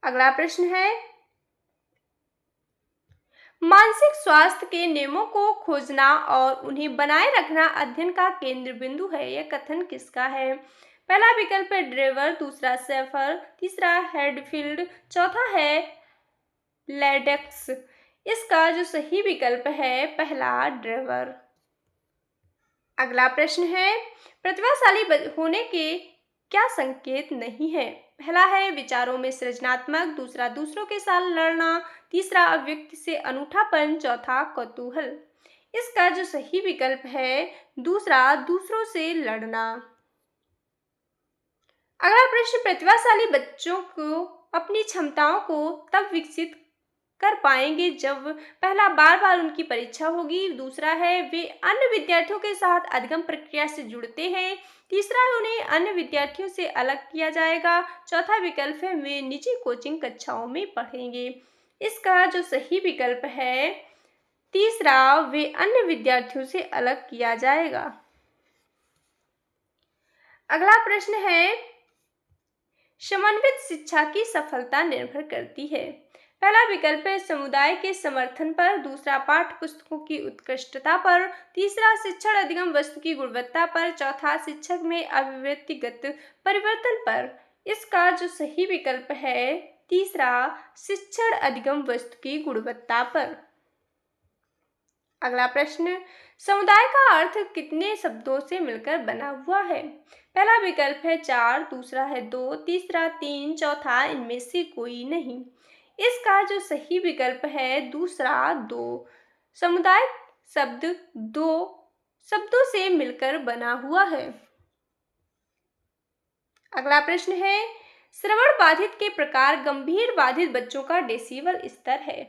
अगला प्रश्न है मानसिक स्वास्थ्य के नियमों को खोजना और उन्हें बनाए रखना अध्ययन का केंद्र बिंदु है। यह कथन किसका है? पहला विकल्प है ड्रेवर, दूसरा सेफर, तीसरा हेडफील्ड, चौथा है लेडेक्स। इसका जो सही विकल्प है पहला ड्रेवर। अगला प्रश्न है, प्रतिभाशाली होने के क्या संकेत नहीं है? पहला है विचारों में सृजनात्मक, दूसरा दूसरों के साथ लड़ना, तीसरा व्यक्ति से अनूठापन, चौथा कौतूहल। इसका जो सही विकल्प है दूसरा दूसरों से लड़ना। अगला प्रश्न, प्रतिभाशाली बच्चों को अपनी क्षमताओं को तब विकसित कर पाएंगे जब पहला बार बार उनकी परीक्षा होगी, दूसरा है वे अन्य विद्यार्थियों के साथ अधिगम प्रक्रिया से जुड़ते हैं, तीसरा है उन्हें अन्य विद्यार्थियों से अलग किया जाएगा, चौथा विकल्प है वे निजी कोचिंग कक्षाओं में पढ़ेंगे। इसका जो सही विकल्प है तीसरा, वे अन्य विद्यार्थियों से अलग किया जाएगा। अगला प्रश्न है, समन्वित शिक्षा की सफलता निर्भर करती है। पहला विकल्प है समुदाय के समर्थन पर, दूसरा पाठ्य पुस्तकों की उत्कृष्टता पर, तीसरा शिक्षण अधिगम वस्तु की गुणवत्ता पर, चौथा शिक्षक में अभिव्यक्तिगत परिवर्तन पर। इसका जो सही विकल्प है तीसरा, शिक्षण अधिगम वस्तु की गुणवत्ता पर। अगला प्रश्न, समुदाय का अर्थ कितने शब्दों से मिलकर बना हुआ है? पहला विकल्प है 4, दूसरा है 2, तीसरा 3, चौथा इनमें से कोई नहीं। इसका जो सही विकल्प है दूसरा 2। समुदाय शब्द 2 शब्दों से मिलकर बना हुआ है। अगला प्रश्न है, श्रवण बाधित के प्रकार गंभीर बाधित बच्चों का डेसिबल स्तर है।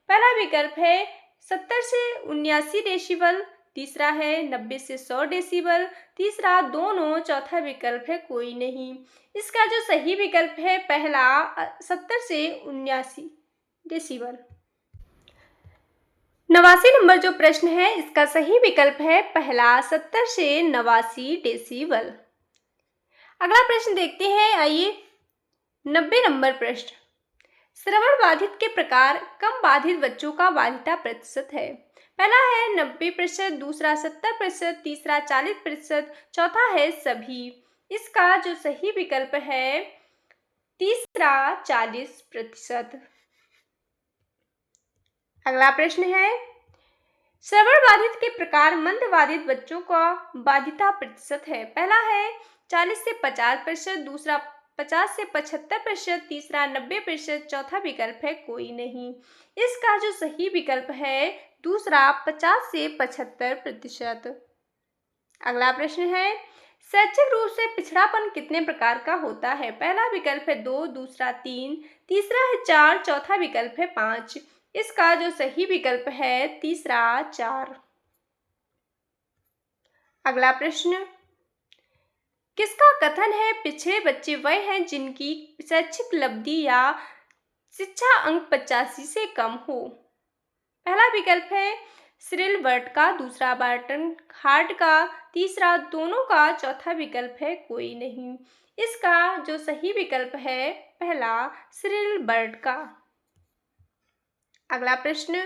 पहला विकल्प है 70 से 79 डेसिबल, तीसरा है 90 से 100 डेसिबल, तीसरा दोनों, चौथा विकल्प है कोई नहीं। इसका जो सही विकल्प है पहला 70 से 79 डेसिबल। 89 नंबर जो प्रश्न है इसका सही विकल्प है पहला 70 से 89 डेसिबल। अगला प्रश्न देखते हैं, आइए 90 नंबर प्रश्न, श्रवण बाधित के प्रकार कम बाधित बच्चों का बाधिता प्रतिशत है। पहला है 90%, दूसरा 70%, तीसरा 40%, चौथा है सभी। इसका जो सही विकल्प है तीसरा 40%। अगला प्रश्न है, श्रवण बाधित के प्रकार मंद बाधित बच्चों का बाधिता प्रतिशत है। पहला है 40 से 50%, दूसरा 50 से 75%, तीसरा 90%, चौथा विकल्प है कोई नहीं। इसका जो सही विकल्प है दूसरा 50 से 75%। अगला प्रश्न है, शैक्षिक रूप से पिछड़ापन कितने प्रकार का होता है? पहला विकल्प है 2, दूसरा 3, तीसरा है 4, चौथा विकल्प है 5। इसका जो सही विकल्प है तीसरा 4। अगला प्रश्न, किसका कथन है पिछड़े बच्चे वह हैं जिनकी शैक्षिक उपलब्धि या शिक्षा अंक 85 से कम हो? पहला विकल्प है सिरिल बर्ट का, दूसरा बार्टन हार्ट का, तीसरा दोनों का, चौथा विकल्प है कोई नहीं। इसका जो सही विकल्प है पहला सिरिल बर्ट का। अगला प्रश्न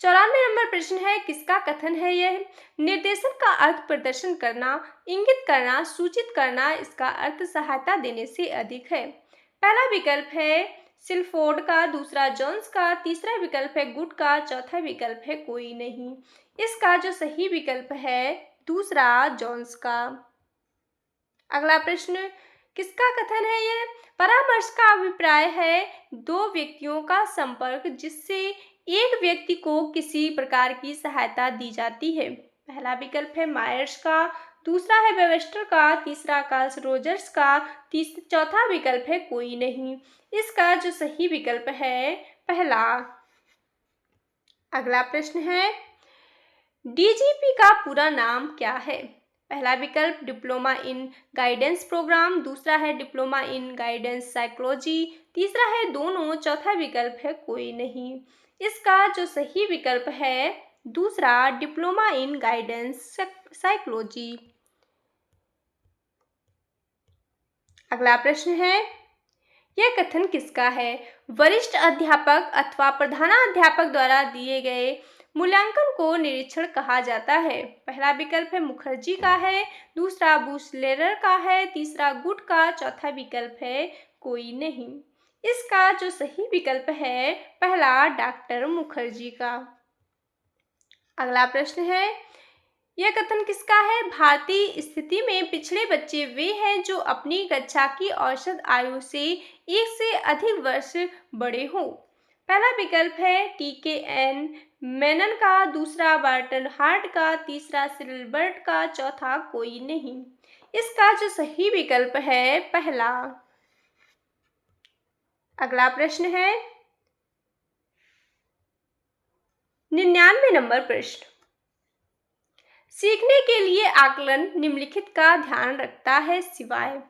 94 नंबर प्रश्न है, किसका कथन है यह? निर्देशन का अर्थ प्रदर्शन करना, इंगित करना, सूचित करना, इसका अर्थ सहायता देने से अधिक है। पहला विकल्प है सिल्फोर्ड का, दूसरा जोन्स का, तीसरा विकल्प है गुड का, चौथा विकल्प है कोई नहीं। इसका जो सही विकल्प है दूसरा जोन्स का। अगला प्रश्न, किसका कथन है यह? परामर्श का अभिप्राय है दो व्यक्तियों का संपर्क जिससे एक व्यक्ति को किसी प्रकार की सहायता दी जाती है। पहला विकल्प है मायर्स का, दूसरा है वेबस्टर का, तीसरा कार्ल रोजर्स का, चौथा विकल्प है कोई नहीं। इसका जो सही विकल्प है पहला। अगला प्रश्न है, डीजीपी का पूरा नाम क्या है? पहला विकल्प डिप्लोमा इन गाइडेंस प्रोग्राम, दूसरा है डिप्लोमा इन गाइडेंस साइकोलॉजी, तीसरा है दोनों, चौथा विकल्प है कोई नहीं। इसका जो सही विकल्प है दूसरा डिप्लोमा इन गाइडेंस साइकोलॉजी। अगला प्रश्न है, यह कथन किसका है? वरिष्ठ अध्यापक अथवा प्रधानाध्यापक द्वारा दिए गए मूल्यांकन को निरीक्षण कहा जाता है। पहला विकल्प है मुखर्जी का है, दूसरा बुशलेरर का है, तीसरा गुड का, चौथा विकल्प है कोई नहीं। इसका जो सही विकल्प है पहला डॉक्टर मुखर्जी का। अगला प्रश्न है, यह कथन किसका है? भारतीय स्थिति में पिछड़े बच्चे वे हैं जो अपनी कक्षा की औसत आयु से 1 से अधिक वर्ष बड़े हों। पहला विकल्प है TKN मेनन का, दूसरा बार्टन हार्ट का, तीसरा सिल्बर्ट का, चौथा कोई नहीं। इसका जो सही विकल्प है पहला। अगला प्रश्न है 99 नंबर प्रश्न। सीखने के लिए आकलन निम्नलिखित का ध्यान रखता है सिवाय।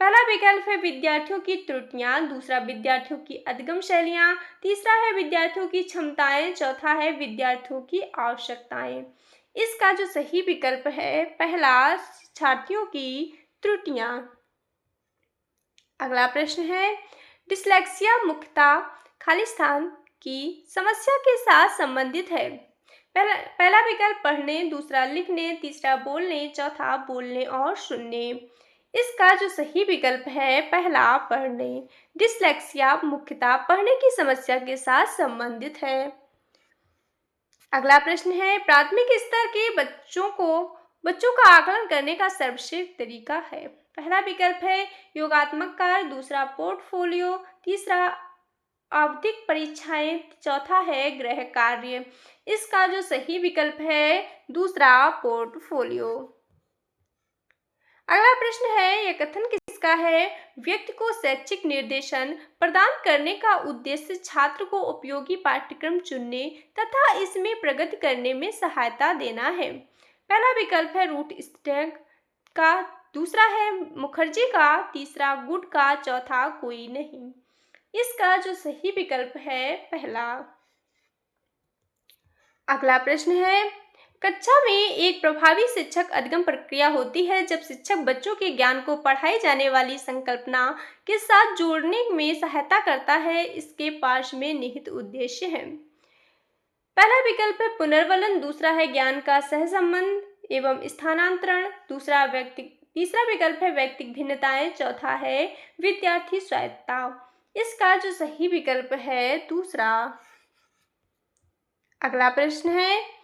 पहला विकल्प है विद्यार्थियों की त्रुटियां, दूसरा विद्यार्थियों की अधिगम शैलियां, तीसरा है विद्यार्थियों की क्षमताएं, चौथा है विद्यार्थियों की आवश्यकताएं। इसका जो सही विकल्प है पहला शिक्षार्थियों की त्रुटियां। अगला प्रश्न है डिस्लेक्सिया मुख्यतः खाली स्थान की समस्या के साथ संबंधित है। पहला विकल्प पढ़ने, दूसरा लिखने, तीसरा बोलने, चौथा बोलने और सुनने। इसका जो सही विकल्प है पहला पढ़ने। डिस्लेक्सिया मुख्यतः पढ़ने की समस्या के साथ संबंधित है। अगला प्रश्न है प्राथमिक स्तर के बच्चों का आकलन करने का सर्वश्रेष्ठ तरीका है। पहला विकल्प है योगात्मक कार्य, दूसरा पोर्टफोलियो, तीसरा आवधिक परीक्षाएं, चौथा है गृह कार्य। इसका जो सही विकल्प है दूसरा पोर्टफोलियो। अगला प्रश्न है यह कथन किसका है? व्यक्ति को शैक्षिक निर्देशन प्रदान करने का उद्देश्य छात्र को उपयोगी पाठ्यक्रम चुनने तथा इसमें प्रगति करने में सहायता देना है। पहला विकल्प है रूट स्टैग का, दूसरा है मुखर्जी का, तीसरा गुड का, चौथा कोई नहीं। इसका जो सही विकल्प है पहला। अगला प्रश्न है कक्षा में एक प्रभावी शिक्षक अधिगम प्रक्रिया होती है जब शिक्षक बच्चों के ज्ञान को पढ़ाई जाने वाली संकल्पना के साथ जोड़ने में सहायता करता है। इसके पार्श्व में निहित उद्देश्य है। पहला विकल्प है पुनर्वलन, दूसरा है ज्ञान का सहसंबंध एवं स्थानांतरण, तीसरा विकल्प है व्यक्तिगत भिन्नताएं, चौथा है विद्यार्थी स्वायत्तता। इसका जो सही विकल्प है दूसरा। अगला प्रश्न है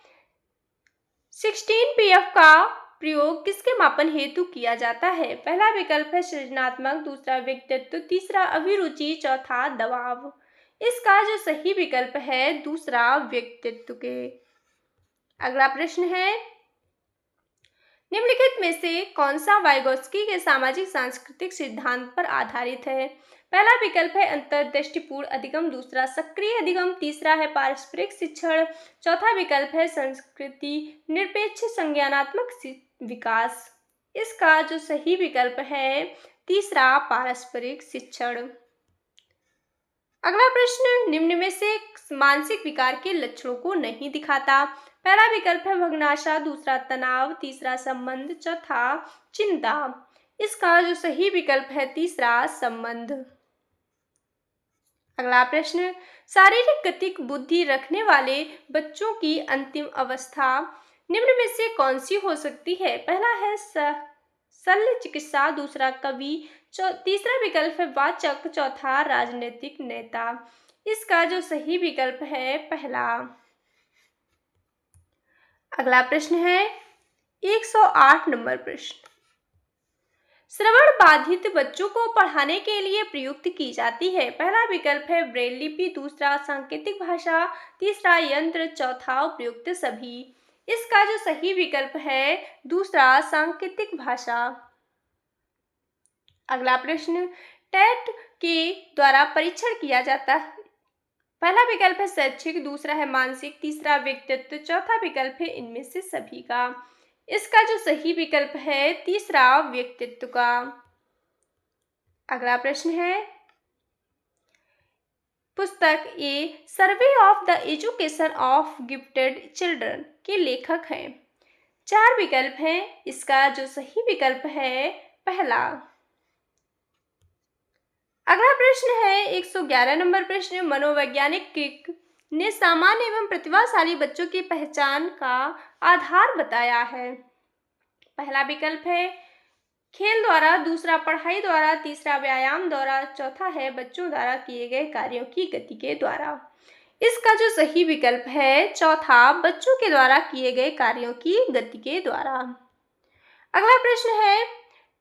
16PF का प्रयोग किसके मापन हेतु किया जाता है? पहला विकल्प है सृजनात्मक, दूसरा व्यक्तित्व, तीसरा अभिरुचि, चौथा दबाव। इसका जो सही विकल्प है दूसरा व्यक्तित्व के। अगला प्रश्न है निम्नलिखित में से कौन सा वाइगोत्स्की के सामाजिक सांस्कृतिक सिद्धांत पर आधारित है? पहला विकल्प है अंतर्दृष्टिपूर्ण अधिगम, दूसरा सक्रिय अधिगम, तीसरा है पारस्परिक शिक्षण, चौथा विकल्प है संस्कृति निरपेक्ष संज्ञानात्मक विकास। इसका जो सही विकल्प है तीसरा पारस्परिक शिक्षण। अगला प्रश्न निम्न में से मानसिक विकार के लक्षणों को नहीं दिखाता। पहला विकल्प है भग्नाशा, दूसरा तनाव, तीसरा संबंध, चौथा चिंता। इसका जो सही विकल्प है तीसरा संबंध। अगला प्रश्न शारीरिक गतिक बुद्धि रखने वाले बच्चों की अंतिम अवस्था निम्न में से कौन सी हो सकती है? पहला है शल्य चिकित्सा, दूसरा कवि, तीसरा विकल्प है वाचक, चौथा राजनीतिक नेता। इसका जो सही विकल्प है पहला। अगला प्रश्न है 108 नंबर प्रश्न। श्रवण बाधित बच्चों को पढ़ाने के लिए प्रयुक्त की जाती है। पहला विकल्प है ब्रेल लिपि, दूसरा सांकेतिक भाषा, तीसरा यंत्र, चौथा उपयुक्त सभी। इसका जो सही विकल्प है दूसरा सांकेतिक भाषा। अगला प्रश्न टेट के द्वारा परीक्षण किया जाता है। पहला विकल्प है शैक्षिक, दूसरा है मानसिक, तीसरा व्यक्तित्व, चौथा विकल्प है इनमें से सभी का। इसका जो सही विकल्प है तीसरा व्यक्तित्व का। अगला प्रश्न है पुस्तक a survey of the education of gifted children के लेखक हैं। 4 विकल्प हैं। इसका जो सही विकल्प है पहला। अगला प्रश्न है 111 नंबर प्रश्न, मनोवैज्ञानिक किक ने सामान्य एवं प्रतिभाशाली बच्चों की पहचान का आधार बताया है। पहला विकल्प है खेल द्वारा, दूसरा पढ़ाई द्वारा, तीसरा व्यायाम द्वारा, चौथा है बच्चों द्वारा किए गए कार्यों की गति के द्वारा। इसका जो सही विकल्प है चौथा, बच्चों के द्वारा किए गए कार्यों की गति के द्वारा। अगला प्रश्न है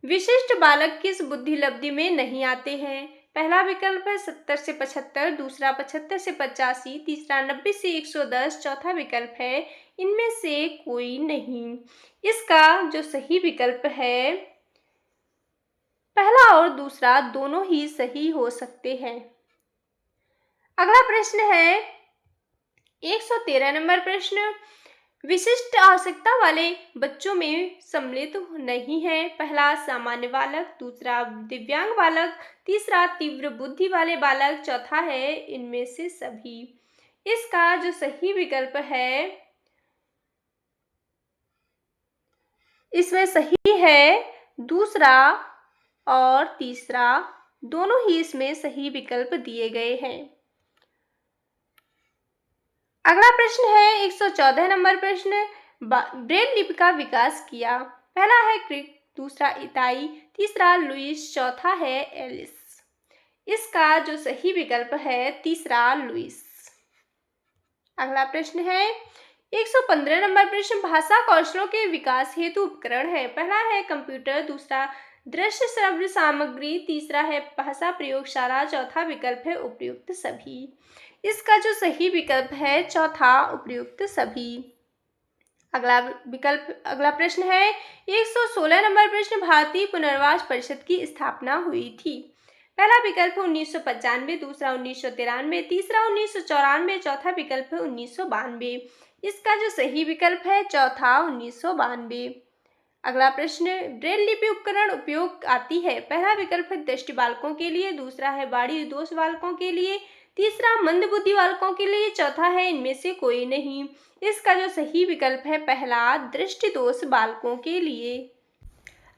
विशिष्ट बालक किस बुद्धिलब्धि में नहीं आते हैं। पहला विकल्प है 70 से 75, दूसरा 75 से 85, तीसरा 90 से 110, चौथा विकल्प है इनमें से कोई नहीं। इसका जो सही विकल्प है पहला और दूसरा दोनों ही सही हो सकते हैं। अगला प्रश्न है 113 नंबर प्रश्न, विशिष्ट आवश्यकता वाले बच्चों में सम्मिलित नहीं है। पहला सामान्य बालक, दूसरा दिव्यांग बालक, तीसरा तीव्र बुद्धि वाले बालक, चौथा है इनमें से सभी। इसका जो सही विकल्प है इसमें सही है दूसरा और तीसरा, दोनों ही इसमें सही विकल्प दिए गए हैं। अगला प्रश्न है 114 नंबर प्रश्न, ब्रेल लिपि का विकास किया। पहला है क्रिक, दूसरा इताई, तीसरा लुइस, चौथा है एलिस। इसका जो सही विकल्प है तीसरा लुइस। अगला प्रश्न है 115 नंबर प्रश्न, भाषा कौशलों के विकास हेतु उपकरण है। पहला है कंप्यूटर, दूसरा दृश्य श्रव्य सामग्री, तीसरा है भाषा प्रयोगशाला, चौथा विकल्प है उपयुक्त सभी। इसका जो सही विकल्प है चौथा, उपयुक्त सभी। अगला प्रश्न है 116 नंबर प्रश्न, भारतीय पुनर्वास परिषद की स्थापना हुई थी। पहला विकल्प है 1995, दूसरा 1993, तीसरा 1994, चौथा विकल्प है 1992। इसका जो सही विकल्प है चौथा, 1992। अगला प्रश्न, ब्रेल लिपि उपकरण उपयोग आती है। पहला विकल्प है दृष्टि बालकों के लिए, दूसरा है बाड़ी दोष बालकों के लिए, तीसरा मंदबुद्धि बालकों के लिए, चौथा है इनमें से कोई नहीं। इसका जो सही विकल्प है पहला, दृष्टि दोष बालकों के लिए।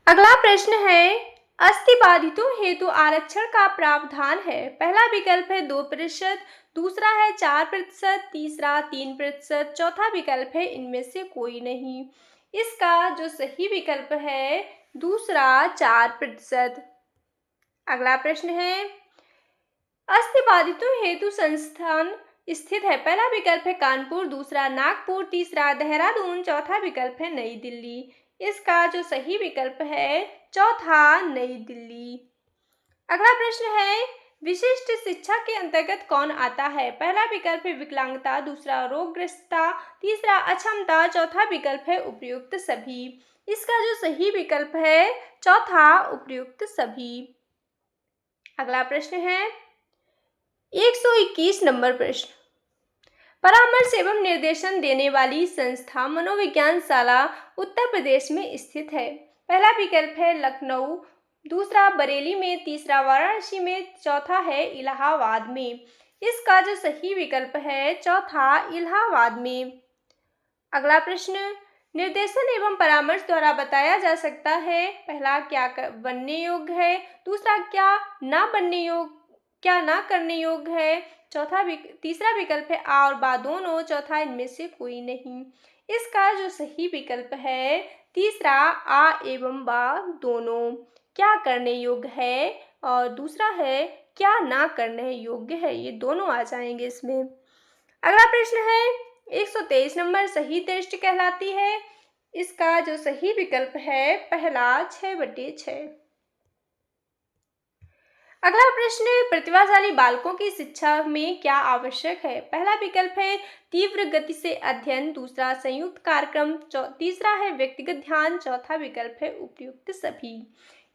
अगला प्रश्न है अस्थिबाधितों हेतु आरक्षण का प्रावधान है। पहला विकल्प है 2%, दूसरा है 4%, तीसरा 3%, चौथा विकल्प है इनमें से कोई नहीं। इसका जो सही विकल्प है दूसरा, 4%। अगला प्रश्न है अस्थिबाधितों हेतु संस्थान स्थित है। पहला विकल्प है कानपुर, दूसरा नागपुर, तीसरा देहरादून, चौथा विकल्प है नई दिल्ली। इसका जो सही विकल्प है चौथा, नई दिल्ली। अगला प्रश्न है विशिष्ट शिक्षा के अंतर्गत कौन आता है। पहला विकल्प है विकलांगता, दूसरा रोगग्रस्तता, तीसरा अक्षमता, चौथा विकल्प है उपयुक्त सभी। इसका जो सही विकल्प है चौथा, उपयुक्त सभी। अगला प्रश्न है 121 नंबर प्रश्न, परामर्श एवं निर्देशन देने वाली संस्था मनोविज्ञान शाला उत्तर प्रदेश में स्थित है। पहला विकल्प है लखनऊ, दूसरा बरेली में, तीसरा वाराणसी में, चौथा है इलाहाबाद में। इसका जो सही विकल्प है चौथा, इलाहाबाद में। अगला प्रश्न, निर्देशन एवं परामर्श द्वारा बताया जा सकता है। पहला क्या बनने योग्य है, दूसरा क्या ना करने योग्य है, तीसरा विकल्प है आ और बा दोनों, चौथा इनमें से कोई नहीं। इसका जो सही विकल्प है तीसरा, आ एवं बा दोनों, क्या करने योग्य है और दूसरा है क्या ना करने योग्य है, ये दोनों आ जाएंगे इसमें। अगला प्रश्न है 123 नंबर, सही दृष्टि कहलाती है। इसका जो सही विकल्प है पहला, 6/6। अगला प्रश्न, प्रतिभाशाली बालकों की शिक्षा में क्या आवश्यक है। पहला विकल्प है तीव्र गति से अध्ययन, दूसरा संयुक्त कार्यक्रम, तीसरा है व्यक्तिगत ध्यान, चौथा विकल्प है उपयुक्त सभी।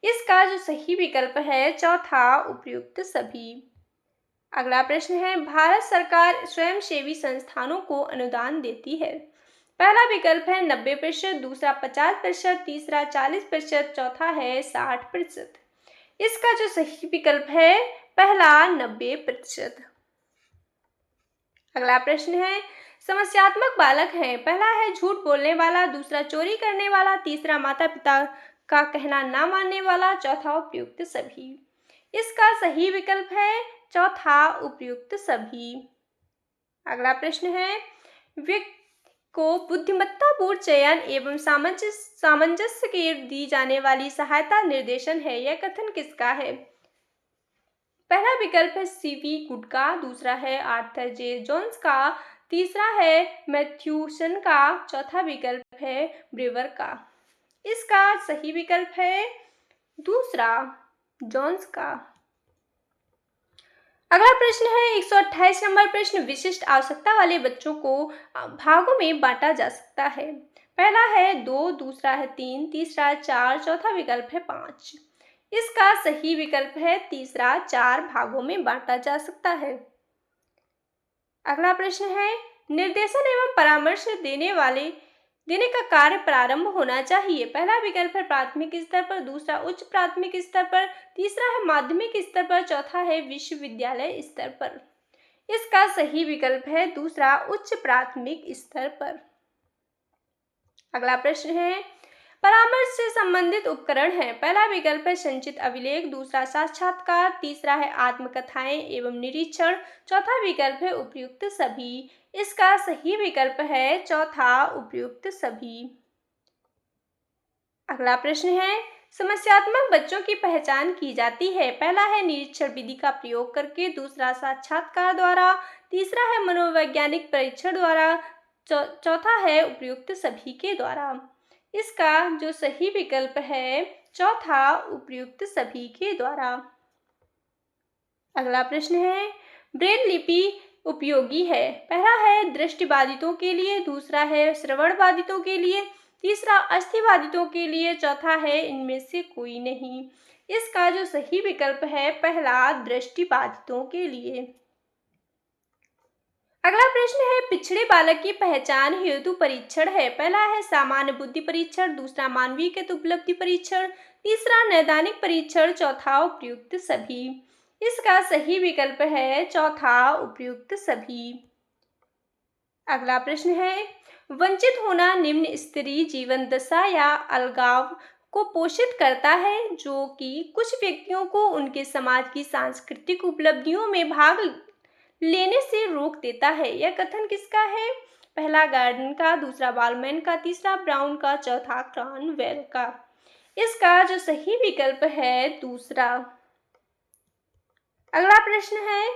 इसका जो सही विकल्प है चौथा, उपयुक्त सभी। अगला प्रश्न है भारत सरकार स्वयंसेवी संस्थानों को अनुदान देती है। पहला विकल्प है 90%, दूसरा 50%, तीसरा 40%, चौथा है 60%। इसका जो सही विकल्प है पहला, 90%। अगला प्रश्न है समस्यात्मक बालक है। पहला है झूठ बोलने वाला, दूसरा चोरी करने वाला, तीसरा माता पिता का कहना ना मानने वाला, चौथा उपयुक्त सभी। इसका सही विकल्प है चौथा उपयुक्त सभी। अगला प्रश्न है, व्यक्ति को बुद्धिमत्तापूर्ण चयन एवं सामंजस्य के दी जाने वाली सहायता निर्देशन है, यह कथन किसका है? पहला विकल्प है सीवी गुड का, दूसरा है आर्थर जे जोन्स का, तीसरा है मैथ्यूसन का, चौथा विकल्प है ब्रेवर का। इसका सही विकल्प है दूसरा, जोन्स का। अगला प्रश्न है 128 नंबर प्रश्न, विशिष्ट आवश्यकता वाले बच्चों को भागों में बांटा जा सकता है। पहला है 2, दूसरा है 3, तीसरा 4, चौथा विकल्प है 5। इसका सही विकल्प है तीसरा, 4 भागों में बांटा जा सकता है। अगला प्रश्न है, निर्देशन एवं परामर्श देने का कार्य प्रारंभ होना चाहिए। पहला विकल्प है प्राथमिक स्तर पर, दूसरा उच्च प्राथमिक स्तर पर, तीसरा है माध्यमिक स्तर पर, चौथा है विश्वविद्यालय स्तर पर। इसका सही विकल्प है दूसरा, उच्च प्राथमिक स्तर पर। अगला प्रश्न है, परामर्श से संबंधित उपकरण है। पहला विकल्प है संचित अभिलेख, दूसरा साक्षात्कार, तीसरा है आत्मकथाएं एवं निरीक्षण, चौथा विकल्प है उपयुक्त सभी। इसका सही विकल्प है चौथा, उपयुक्त सभी। अगला प्रश्न है, समस्यात्मक बच्चों की पहचान की जाती है। पहला है निरीक्षण विधि का प्रयोग करके, दूसरा साक्षात्कार द्वारा, तीसरा है मनोवैज्ञानिक परीक्षण द्वारा, चौथा है उपयुक्त सभी के द्वारा। इसका जो सही विकल्प है चौथा, उपयुक्त सभी के द्वारा। अगला प्रश्न है, ब्रेल लिपि उपयोगी है। पहला है दृष्टिबाधितों के लिए, दूसरा है श्रवण बाधितों के लिए, तीसरा अस्थिबाधितों के लिए, चौथा है इनमें से कोई नहीं। इसका जो सही विकल्प है पहला, दृष्टिबाधितों के लिए। अगला प्रश्न है, पिछड़े बालक की पहचान हेतु परीक्षण है। पहला है सामान्य बुद्धि परीक्षण, दूसरा मानवीय उपलब्धि परीक्षण, तीसरा नैदानिक परीक्षण, चौथा उपयुक्त सभी। इसका सही विकल्प है चौथा, उपयुक्त सभी। अगला प्रश्न है, वंचित होना निम्न स्तरीय जीवन दशा या अलगाव को पोषित करता है, जो कि कुछ व्यक्तियों को उनके समाज की सांस्कृतिक उपलब्धियों में भाग लेने से रोक देता है। यह कथन किसका है? पहला गार्डन का, दूसरा बालमैन का, तीसरा ब्राउन का, चौथा क्रॉनवेल का। इसका जो सही विकल्प है दूसरा। अगला प्रश्न है,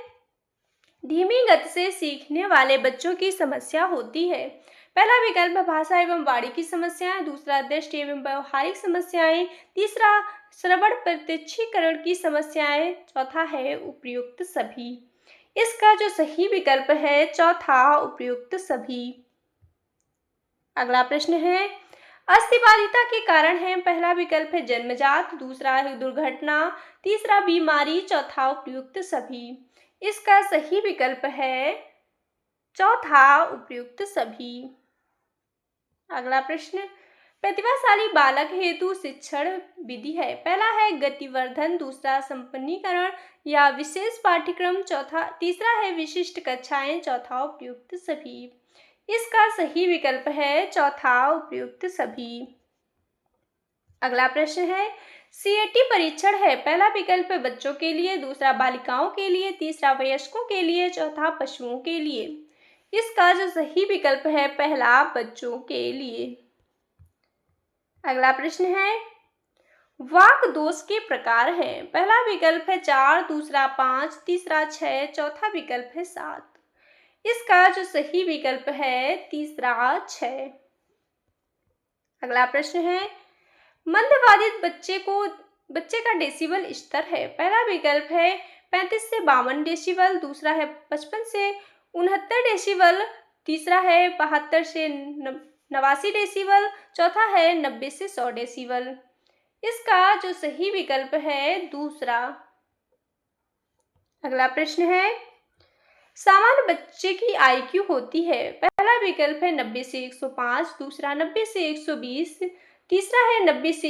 धीमी गति से सीखने वाले बच्चों की समस्या होती है। पहला विकल्प है भाषा एवं वाणी की समस्याएं, दूसरा दृष्टि एवं व्यवहारिक समस्याएं, तीसरा श्रवण प्रत्यक्षीकरण की समस्याएं, चौथा है उपयुक्त सभी। इसका जो सही विकल्प है चौथा, उपयुक्त सभी। अगला प्रश्न है, अस्थिबाधिता के कारण है। पहला विकल्प है जन्मजात, दूसरा है दुर्घटना, तीसरा बीमारी, चौथा उपयुक्त सभी। इसका सही विकल्प है चौथा, उपयुक्त सभी। अगला प्रश्न, प्रतिभाशाली बालक हेतु शिक्षण विधि है। पहला है गतिवर्धन, दूसरा संपन्नीकरण या विशेष पाठ्यक्रम, तीसरा है विशिष्ट कक्षाएं, चौथा उपयुक्त सभी। इसका सही विकल्प है चौथा, उपयुक्त सभी। अगला प्रश्न है, सीएटी परीक्षण है। पहला विकल्प है बच्चों के लिए, दूसरा बालिकाओं के लिए, तीसरा वयस्कों के लिए, चौथा पशुओं के लिए। इसका जो सही विकल्प है पहला, बच्चों के लिए। अगला प्रश्न है, वाक दोष के प्रकार हैं। पहला विकल्प है 4, दूसरा 5, तीसरा 6, चौथा विकल्प है 7। इसका जो सही विकल्प है तीसरा, 6। अगला प्रश्न है, मंदबाधित बच्चे का डेसिबल स्तर है। पहला विकल्प है 35 से 52 डेसिबल, दूसरा है 55 से 69 डेसिबल, तीसरा है 72 से 89 डेसिबल, चौथा है 90 से 100 डेसिबल। इसका जो सही विकल्प है दूसरा। अगला प्रश्न है, सामान्य बच्चे की आईक्यू होती है। पहला विकल्प है 90 से 105, दूसरा 90 से 120, तीसरा है 19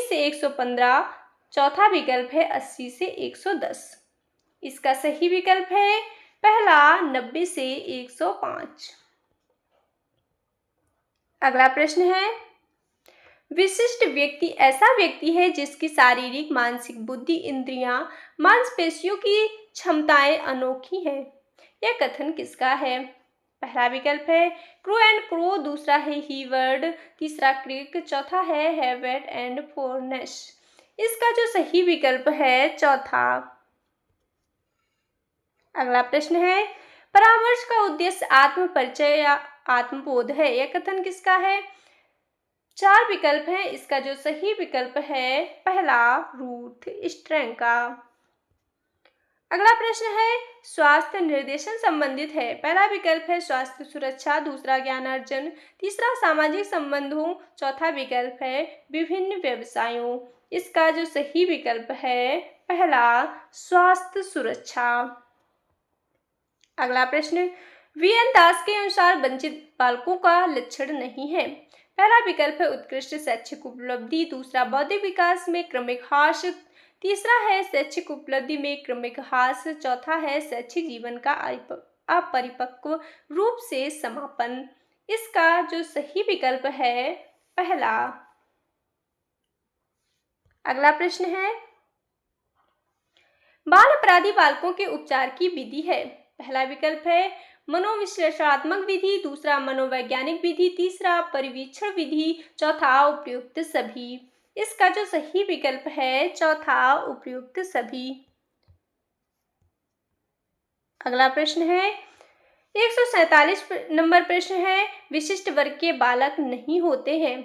से 115, चौथा विकल्प है 80 से 110। इसका सही विकल्प है पहला, 90 से 105। अगला प्रश्न है, विशिष्ट व्यक्ति ऐसा व्यक्ति है जिसकी शारीरिक, मानसिक, बुद्धि, इंद्रियां, मांसपेशियों की क्षमताएं अनोखी हैं। यह कथन किसका है? पहला विकल्प है क्रू एंड क्रो, दूसरा है ही वर्ड, तीसरा क्रिक, चौथा है हैवेट एंड फोरनेश। इसका जो सही विकल्प है चौथा। अगला प्रश्न है परामर्श का उद्देश्य आत्म परिचय या आत्मबोध है। यह कथन किसका है? चार विकल्प हैं, इसका जो सही विकल्प है पहला रूथ स्ट्रैंग का। अगला प्रश्न है स्वास्थ्य निर्देशन संबंधित है। पहला विकल्प है स्वास्थ्य सुरक्षा, दूसरा ज्ञानार्जन, तीसरा सामाजिक संबंधों, चौथा विकल्प है विभिन्न व्यवसायों। इसका जो सही विकल्प है पहला स्वास्थ्य सुरक्षा। अगला प्रश्न वीएन दास के अनुसार वंचित बालकों का लक्षण नहीं है। पहला विकल्प है उत्कृष्ट शैक्षिक उपलब्धि, दूसरा बौद्धिक विकास में क्रमिक ह्रास, तीसरा है शैक्षिक उपलब्धि में क्रमिक ह्रास, चौथा है शैक्षिक जीवन का अपरिपक्व रूप से समापन। इसका जो सही विकल्प है पहला। अगला प्रश्न है बाल अपराधी बालकों के उपचार की विधि है। पहला विकल्प है मनोविश्लेषणात्मक विधि, दूसरा मनोवैज्ञानिक विधि, तीसरा परिवीक्षण विधि, चौथा उपयुक्त सभी। इसका जो सही विकल्प है चौथा उपयुक्त सभी। अगला प्रश्न है 147 नंबर प्रश्न है विशिष्ट वर्ग के बालक नहीं होते हैं।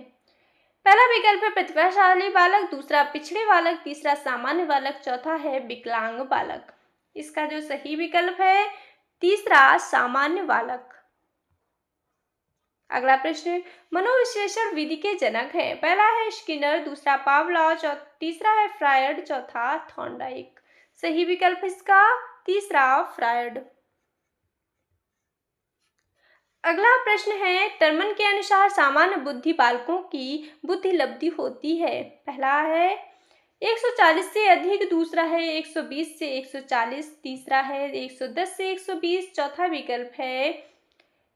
पहला विकल्प है प्रतिभाशाली बालक, दूसरा पिछड़े बालक, तीसरा सामान्य बालक, चौथा है विकलांग बालक। इसका जो सही विकल्प है तीसरा सामान्य बालक। अगला प्रश्न मनोविश्लेषण विधि के जनक हैं। पहला है स्किनर, दूसरा पावलॉव, तीसरा है फ्रायड, चौथा थॉर्नडाइक। सही विकल्प इसका तीसरा फ्रायड। अगला प्रश्न है टर्मन के अनुसार सामान्य बुद्धि बालकों की बुद्धि लब्धि होती है। पहला है 140 से अधिक, दूसरा है 120 से 140, तीसरा है 110 से 120, चौथा विकल्प है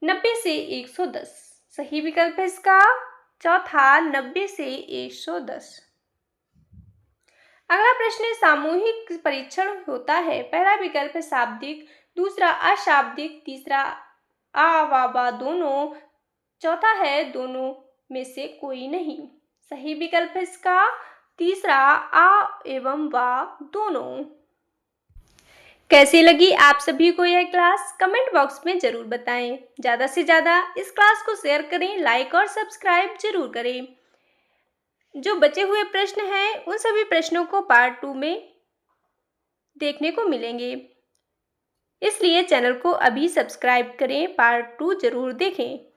90 से 110। सही विकल्प है इसका चौथा 90 से 110। अगला प्रश्न है सामूहिक परीक्षण होता है। पहला विकल्प है शाब्दिक, दूसरा अशाब्दिक, तीसरा आ व बा दोनों, चौथा है दोनों में से कोई नहीं। सही विकल्प है इसका तीसरा आ एवं वा दोनों। कैसी लगी आप सभी को यह क्लास कमेंट बॉक्स में जरूर बताएं। ज़्यादा से ज़्यादा इस क्लास को शेयर करें, लाइक और सब्सक्राइब जरूर करें। जो बचे हुए प्रश्न हैं उन सभी प्रश्नों को पार्ट 2 में देखने को मिलेंगे, इसलिए चैनल को अभी सब्सक्राइब करें, पार्ट 2 जरूर देखें।